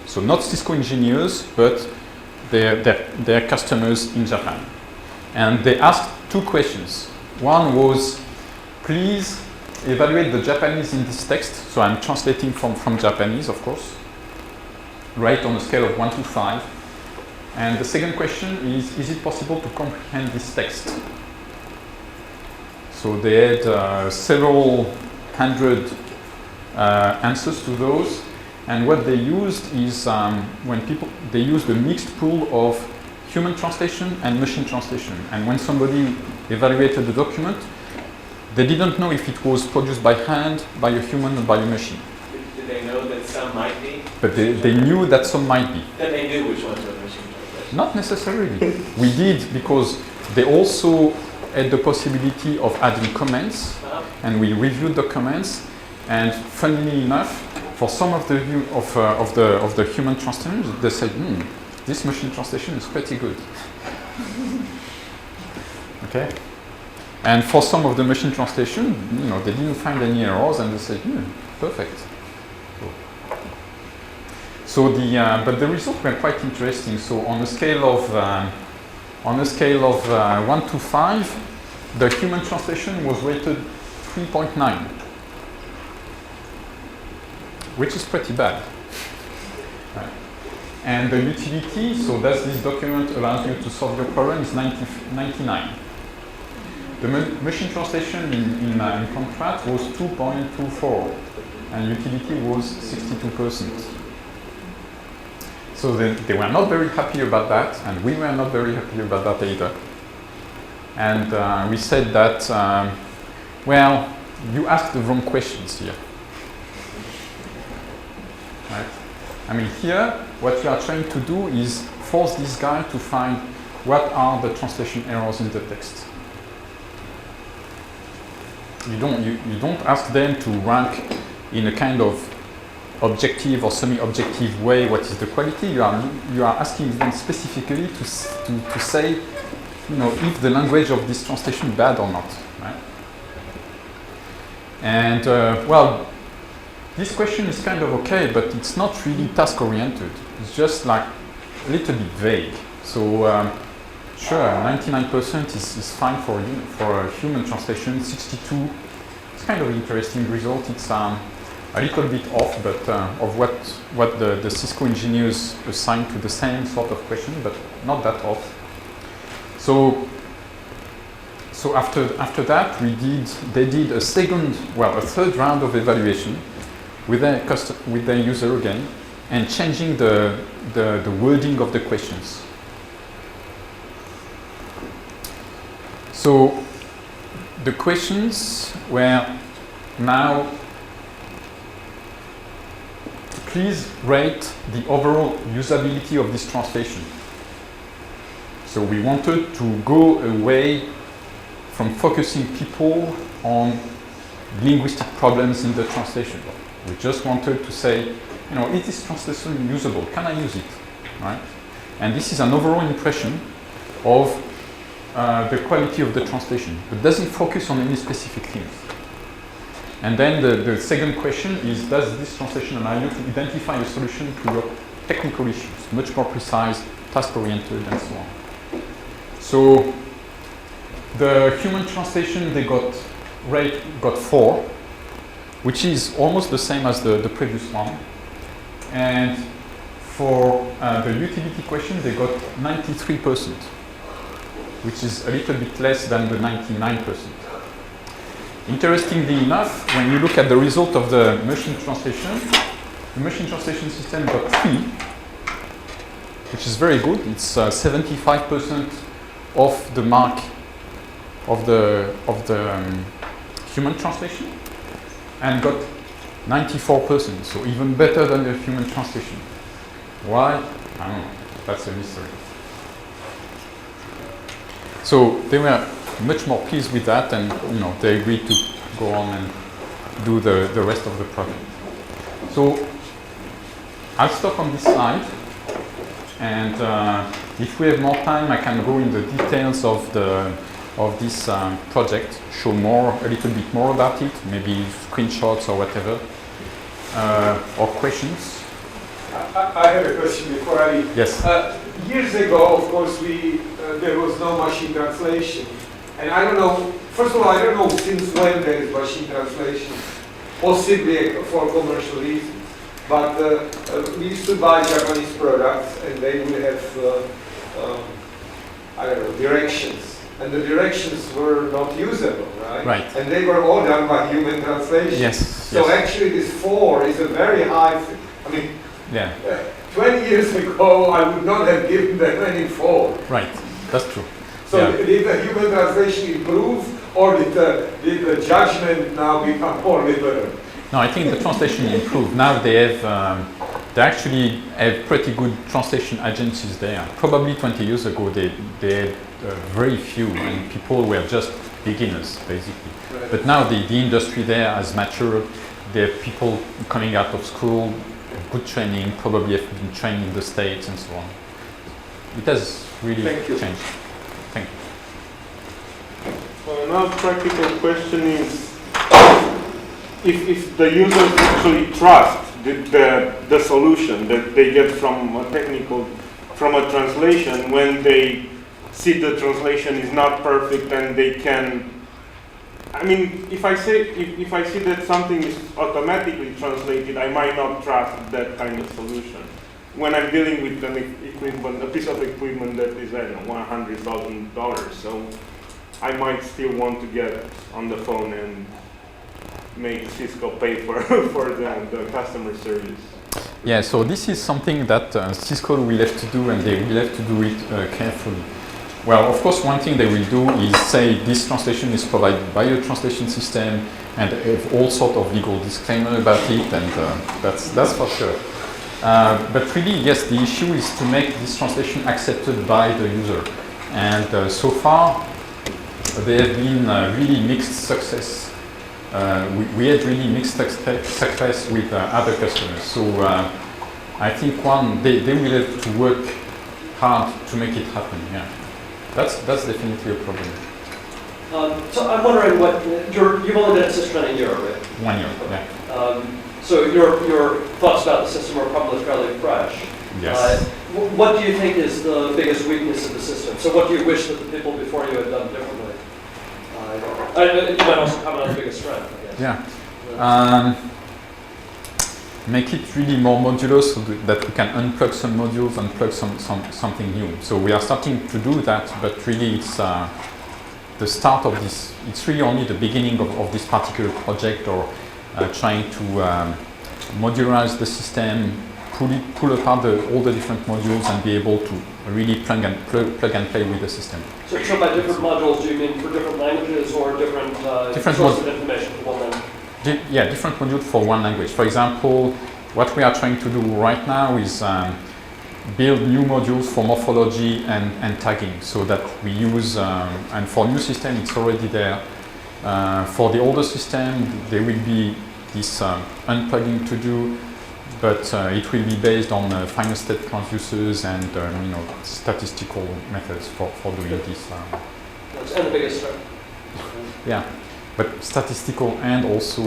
So not Cisco engineers, but their customers in Japan. And they asked 2 questions. One was, please evaluate the Japanese in this text. So I'm translating from Japanese, of course. Rate on a scale of 1 to 5. And the second question is it possible to comprehend this text? So they had several hundred answers to those, And what they used is they used a mixed pool of human translation and machine translation. And when somebody evaluated the document, they didn't know if it was produced by hand, by a human, or by a machine. Did they know that some might be? But they knew that some might be. Then they knew which ones were machine translation? Not necessarily. We did, because they also had the possibility of adding comments, and we reviewed the comments. And funnily enough, for some of the human translators, they said, this machine translation is pretty good. Okay. And for some of the machine translation, they didn't find any errors, and they said, perfect. So but the results were quite interesting. So on a scale of 1 to 5, the human translation was rated 3.9, which is pretty bad. Right. And the utility, so does this document allows you to solve your problem, is 99. The machine translation in contrast was 2.24, and utility was 62%. So they were not very happy about that, and we were not very happy about that either. And we said that, well, you asked the wrong questions here. Right? I mean, here, what you are trying to do is force this guy to find what are the translation errors in the text. You don't ask them to rank in a kind of objective or semi-objective way what is the quality. You are asking them specifically to say, if the language of this translation is bad or not, right? And well, this question is kind of okay, but it's not really task-oriented. It's just like a little bit vague. So sure, 99% is fine for a human translation. 62, it's kind of interesting result. It's a little bit off, but of what the Cisco engineers assigned to the same sort of question, but not that off. So after that, they did a third round of evaluation with their user again, and changing the wording of the questions. So the questions were now, please rate the overall usability of this translation. So we wanted to go away from focusing people on linguistic problems in the translation. We just wanted to say, is this translation usable? Can I use it? Right? And this is an overall impression of the quality of the translation. It doesn't focus on any specific things. And then the second question is, does this translation allow you to identify a solution to your technical issues? Much more precise, task-oriented, and so on. So the human translation, they got 4, which is almost the same as the previous one. And for the utility question, they got 93%, which is a little bit less than the 99%. Interestingly enough, when you look at the result of the machine translation, the machine translation system got 3, which is very good. It's 75% of the mark of the human translation, and got 94%, so even better than the human translation. Why? I don't know. That's a mystery. So they were much more pleased with that, and they agreed to go on and do the rest of the project. So I'll stop on this slide, and if we have more time, I can go in the details of this project, show a little bit more about it, maybe screenshots or whatever, or questions. I have a question before I leave. Yes. Years ago, of course, there was no machine translation. And I don't know, first of all, I don't know since when there is machine translation, possibly for commercial reasons. But we used to buy Japanese products, and they would have, I don't know, directions. And the directions were not usable, right? Right. And they were all done by human translation. Yes. So actually this 4 is a very high I mean, Yeah, 20 years ago, I would not have given them any fault. right. That's true. So Yeah. did the human translation improve, or did the judgment now become more liberal? No, I think the translation improved. Now they actually have pretty good translation agencies there. Probably 20 years ago, they had very few, and people were just beginners, basically. Right. But now the industry there has matured. There are people coming out of school, good training, probably have been trained in the States and so on. It has really Thank you. changed. Thank you. So another practical question is, if the users actually trust the solution that they get from a translation, when they see the translation is not perfect and they can, I mean, if I see that something is automatically translated, I might not trust that kind of solution. When I'm dealing with a piece of equipment that is, I don't know, $100,000, so I might still want to get on the phone and make Cisco pay for the customer service. Yeah, so this is something that Cisco will have to do, and they will have to do it carefully. Well, of course, one thing they will do is say this translation is provided by a translation system and have all sort of legal disclaimer about it, and that's for sure. But really, yes, the issue is to make this translation accepted by the user. And so far, there have been really mixed success. We had really mixed success with other customers. So I think they will have to work hard to make it happen. Yeah, that's definitely a problem. So I'm wondering what you've only been at System a year, right? 1 year. Yeah. So your thoughts about the system are probably fairly fresh. Yes. What do you think is the biggest weakness of the system? So what do you wish that the people before you had done differently? You might also comment on the biggest strength, I guess. Yeah. Make it really more modular so that we can unplug some modules and plug something new. So we are starting to do that, but really it's the start of this. It's really only the beginning of this particular project, or trying to modularize the system, pull apart all the different modules and be able to really plug and play with the system. So by different modules, do you mean for different languages or different sources of information for one language? Yeah, different modules for one language. For example, what we are trying to do right now is build new modules for morphology and tagging, so that we use, and for new system it's already there. For the older system, there will be this unplugging to do, but it will be based on final state transducers and statistical methods for doing this. And the biggest strength. Yeah, but statistical and also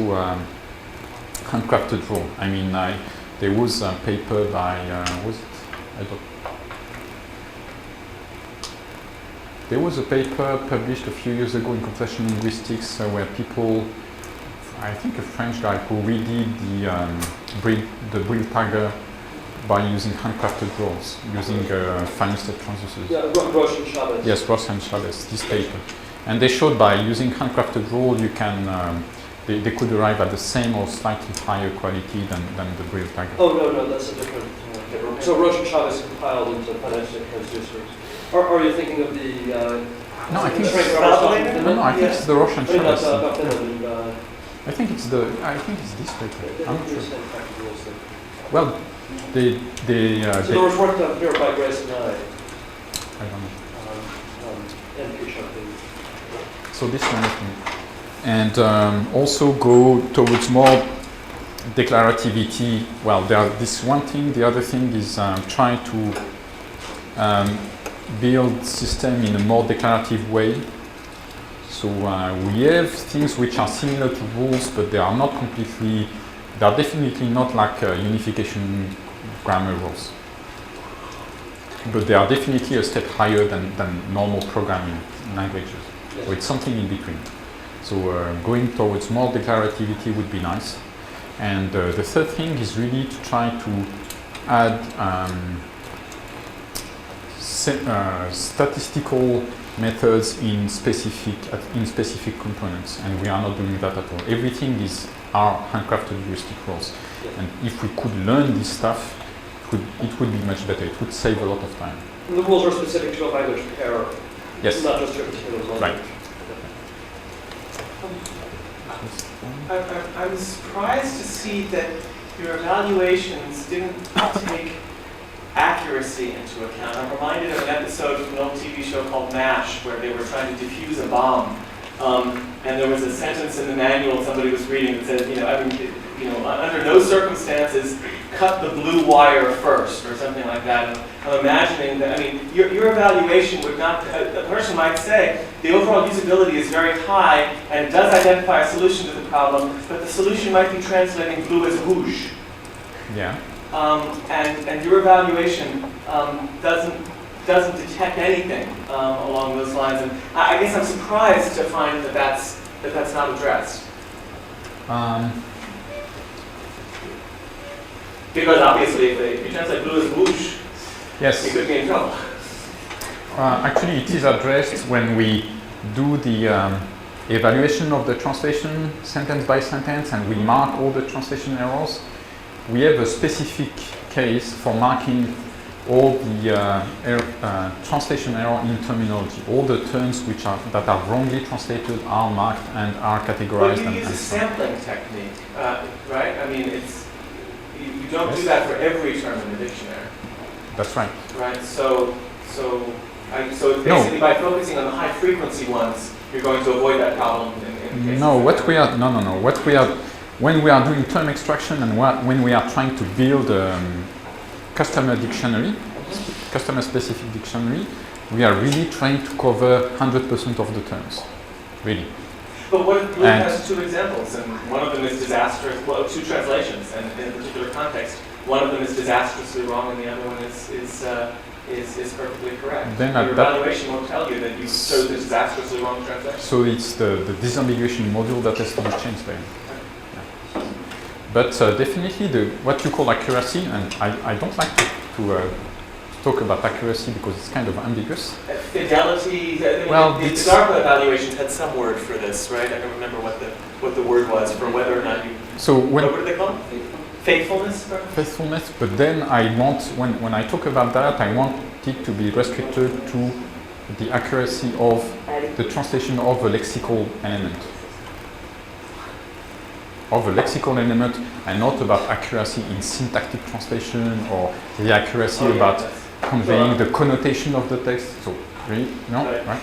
handcrafted rule. I mean, there was a paper by there was a paper published a few years ago in computational linguistics where people, I think a French guy, who redid the Brill tagger by using handcrafted rules, using final state transducers. Yeah, Roche and Chavez. Yes, Roche and Chavez, this paper. And they showed by using handcrafted rule, you can, they could arrive at the same or slightly higher quality than the Brill tagger. Oh, no, that's a different paper. So Roche and Chavez compiled into final state transducers. Are you thinking of the... No, I think I think it's the Roche and Chavez. I I think it's this paper. I'm not sure. Well, so there was work done here by Grace and I don't know. and P-Chumping. So this one, and also go towards more declarativity. Well, this one thing. The other thing is try to build system in a more declarative way. So we have things which are similar to rules, but they are not completely. They are definitely not like unification grammar rules. But they are definitely a step higher than normal programming languages. Yes. So it's something in between. So going towards more declarativity would be nice. And the third thing is really to try to add statistical methods in specific components, and we are not doing that at all. Everything is are handcrafted heuristic rules. And if we could learn this stuff, it would be much better. It would save a lot of time. And the rules are specific to a language pair, Yes. not just to a particular language. Right. I'm surprised to see that your evaluations didn't take accuracy into account. I'm reminded of an episode from an old TV show called MASH, where they were trying to defuse a bomb. And there was a sentence in the manual somebody was reading that said, under no circumstances, cut the blue wire first, or something like that. And I'm imagining that, your evaluation would not, a person might say, the overall usability is very high, and it does identify a solution to the problem, but the solution might be translating blue as rouge. Yeah. And your evaluation doesn't detect anything along those lines. And I guess I'm surprised to find that that's not addressed. Because obviously, if you translate blue as rouge, yes. you could be in trouble. Actually, it is addressed when we do the evaluation of the translation sentence by sentence, and we mark all the translation errors. We have a specific case for marking all the translation error in terminology. All the terms that are wrongly translated are marked and are categorized. But you use a sampling technique, right? You don't do that for every term in the dictionary. That's right. Right. So basically, by focusing on the high frequency ones, you're going to avoid that problem. When we are doing term extraction and when we are trying to build a customer specific dictionary, we are really trying to cover 100% of the terms, really. But what if Blue has two examples, and one of them is disastrous, well, two translations, and in a particular context, one of them is disastrously wrong and the other one is perfectly correct. Then your evaluation won't tell you that you chose the disastrously wrong translation. So it's the disambiguation module that has to be changed there. Yeah. But definitely what you call accuracy, and I don't like to talk about accuracy because it's kind of ambiguous. Fidelity. The DARPA evaluation had some word for this, right? I don't remember what the word was for whether or not you. So what do they call it? Faithfulness. Faithfulness. But then I want, when I talk about that, I want it to be restricted to the accuracy of the translation of a lexical element. Of a lexical element, and not about accuracy in syntactic translation or the accuracy about conveying the connotation of the text. So, really? No? Right?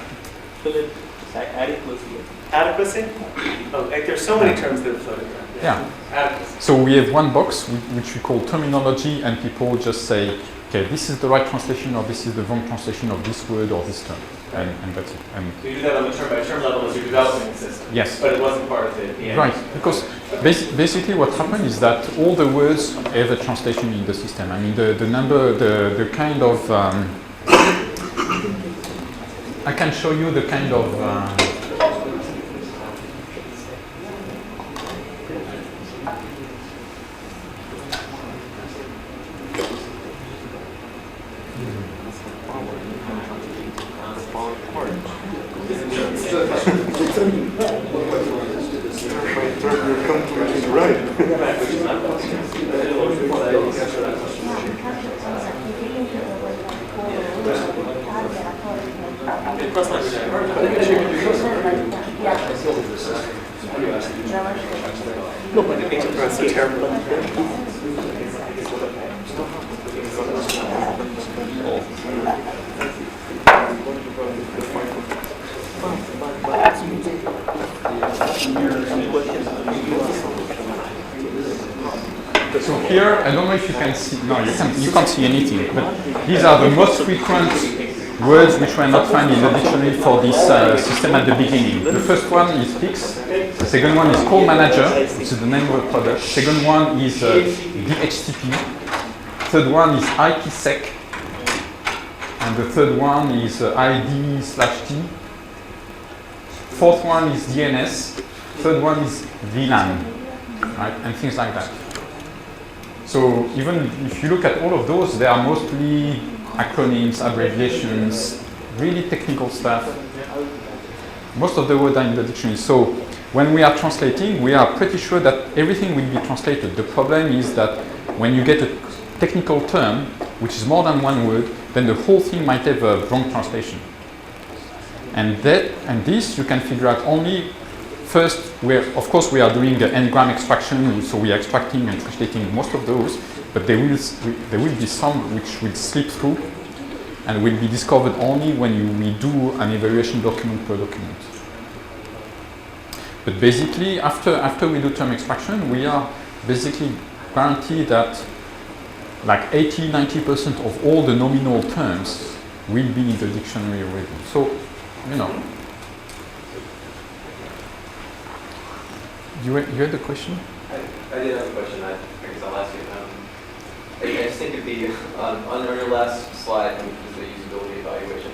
So it's adequacy. Adequacy? Oh, there's so many terms that are floating around. Yeah. Adequacy. So we have one box which we call terminology, and people just say, okay, this is the right translation or this is the wrong translation of this word or this term. And that's it. And so you do that on the term by term level as you're developing the system. Yes. But it wasn't part of the end. Right, because basically what happened is that all the words have a translation in the system. The number, the kind of, I can show you the kind of, so here, I don't know if you can see, no, you can't see anything, but these are the most frequent words which were not found in the dictionary for this system at the beginning. The first one is Pix, the second one is Call Manager, which is the name of the product, the second one is DHCP, third one is IPsec, and the third one is ID/T, fourth one is DNS, third one is VLAN, right, and things like that. So even if you look at all of those, they are mostly acronyms, abbreviations, really technical stuff. Most of the words are in the dictionary. So when we are translating, we are pretty sure that everything will be translated. The problem is that when you get a technical term, which is more than one word, then the whole thing might have a wrong translation. And this you can figure out only first, of course we are doing the n-gram extraction, so we are extracting and translating most of those, but there will be some which will slip through and will be discovered only when we do an evaluation document per document. But basically, after we do term extraction, we are basically guaranteed that like 80–90% of all the nominal terms will be in the dictionary already. So, you know. You had the question? I did have a question. I guess I'll ask you. I just think it'd be, on your last slide, which is the usability evaluation,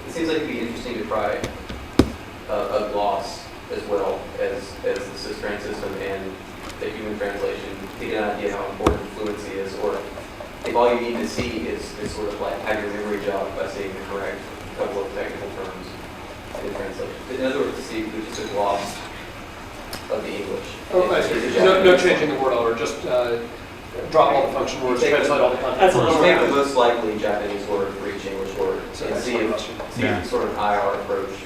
it seems like it'd be interesting to try a gloss as well as the Sys-Trans system and the human translation to get an idea how important fluency is, or if all you need to see is sort of like have your memory jog by saying the correct couple of technical terms in translation. In other words, to see if there's just a gloss of the English. Oh, I see. No changing the word order, just drop all the function words, translate all the content. That's take the most likely Japanese word for each English word and see if sort of IR approach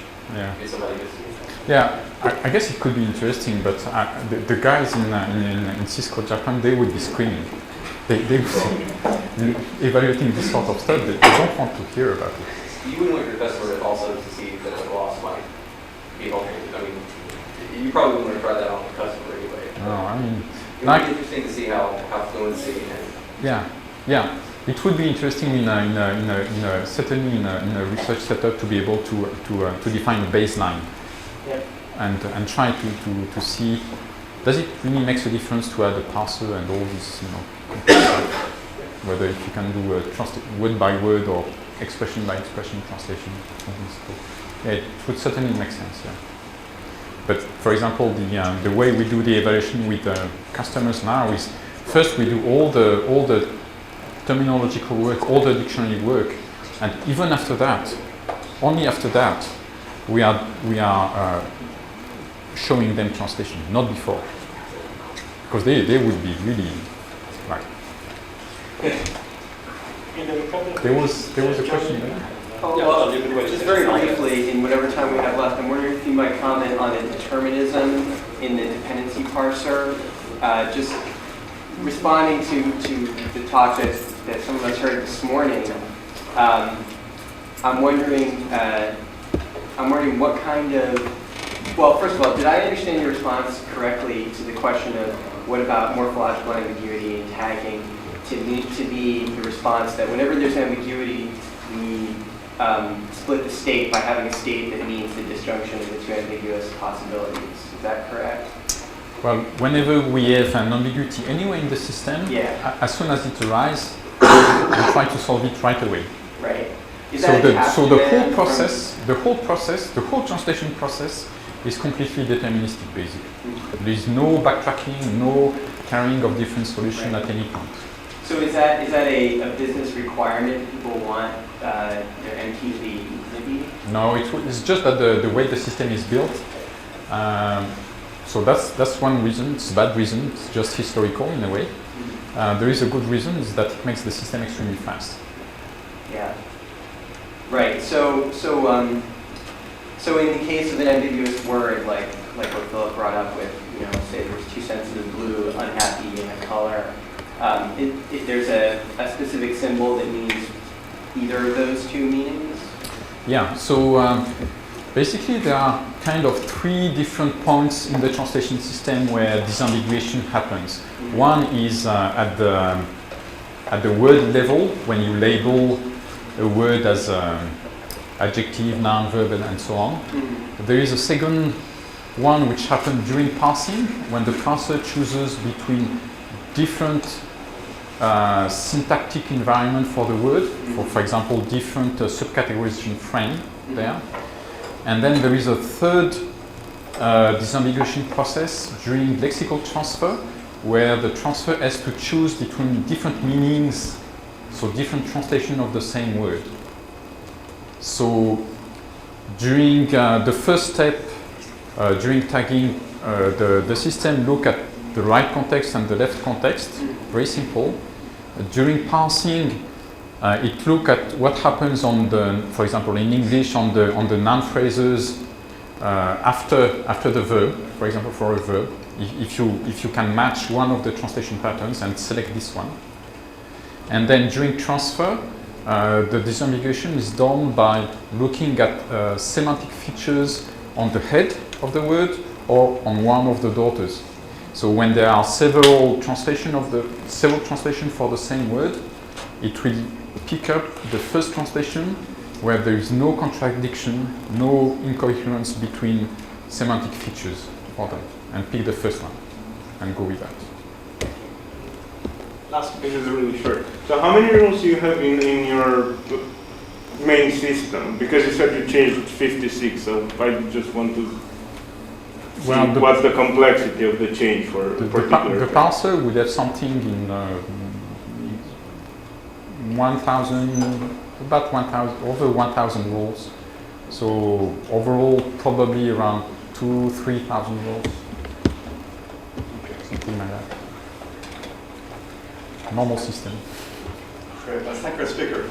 if somebody gets to. Yeah, I guess it could be interesting, but the guys in Cisco Japan, they would be screaming. They would evaluating this sort of stuff. They don't want to hear about it. You wouldn't want your customer also to see that the gloss might be alternated. I mean, you probably wouldn't want to try that on the customer anyway. No, I mean, it would be interesting to see how fluency and yeah. It would be interesting certainly in a research setup to be able to define a baseline. Yep. And try to see, does it really make a difference to add a parser and all this, whether if you can do a word by word or expression by expression translation. Yeah, it would certainly make sense. Yeah. But for example, the way we do the evaluation with customers now is first we do all the terminological work, all the dictionary work, and even after that, only after that, we are showing them translation, not before, because they would be really like. There was a question there. Just very briefly, in whatever time we have left, I'm wondering if you might comment on the determinism in the dependency parser. Just responding to the talk that some of us heard this morning, I'm wondering what kind of, well, first of all, did I understand your response correctly to the question of what about morphological ambiguity and tagging to be the response that whenever there's ambiguity, we split the state by having a state that means the disjunction of the two ambiguous possibilities. Is that correct? Well, whenever we have an ambiguity anywhere in the system, as soon as it arises, we try to solve it right away. Right. So the whole translation process is completely deterministic, basically. There is no backtracking, no carrying of different solutions at any point. So is that a business requirement? People want their MTV to be? No, it's just that the way the system is built. So that's one reason. It's a bad reason. It's just historical in a way. There is a good reason, is that it makes the system extremely fast. Yeah. Right. So in the case of an ambiguous word, like what Philip brought up with, say there's two senses of blue, unhappy, and a color, there's a specific symbol that means either of those two meanings? Yeah. So basically there are kind of three different points in the translation system where disambiguation happens. Mm-hmm. One is at the word level, when you label a word as adjective, noun, verb, and so on. Mm-hmm. There is a second one which happens during parsing, when the parser chooses between different syntactic environment for the word, for example, different subcategorization frame there. And then there is a third disambiguation process during lexical transfer, where the transfer has to choose between different meanings, so different translation of the same word. So during the first step, during tagging, the system look at the right context and the left context, very simple. During parsing, it look at what happens on the, for example, in English on the noun phrases after the verb, for example, for a verb. If you can match one of the translation patterns and select this one. And then during transfer, the disambiguation is done by looking at semantic features on the head of the word or on one of the daughters. So when there are several translations for the same word, it will pick up the first translation where there is no contradiction, no incoherence between semantic features for them, and pick the first one and go with that. Last, this is really short. So how many rules do you have in your main system? Because you said you changed 56, so I just want to see what's the complexity of the change for a particular the parser would have something in 1,000, about 1,000, over 1,000 rules. So overall, probably around 2,000-3,000 rules. Something like that. Normal system. Great, let's thank our speaker.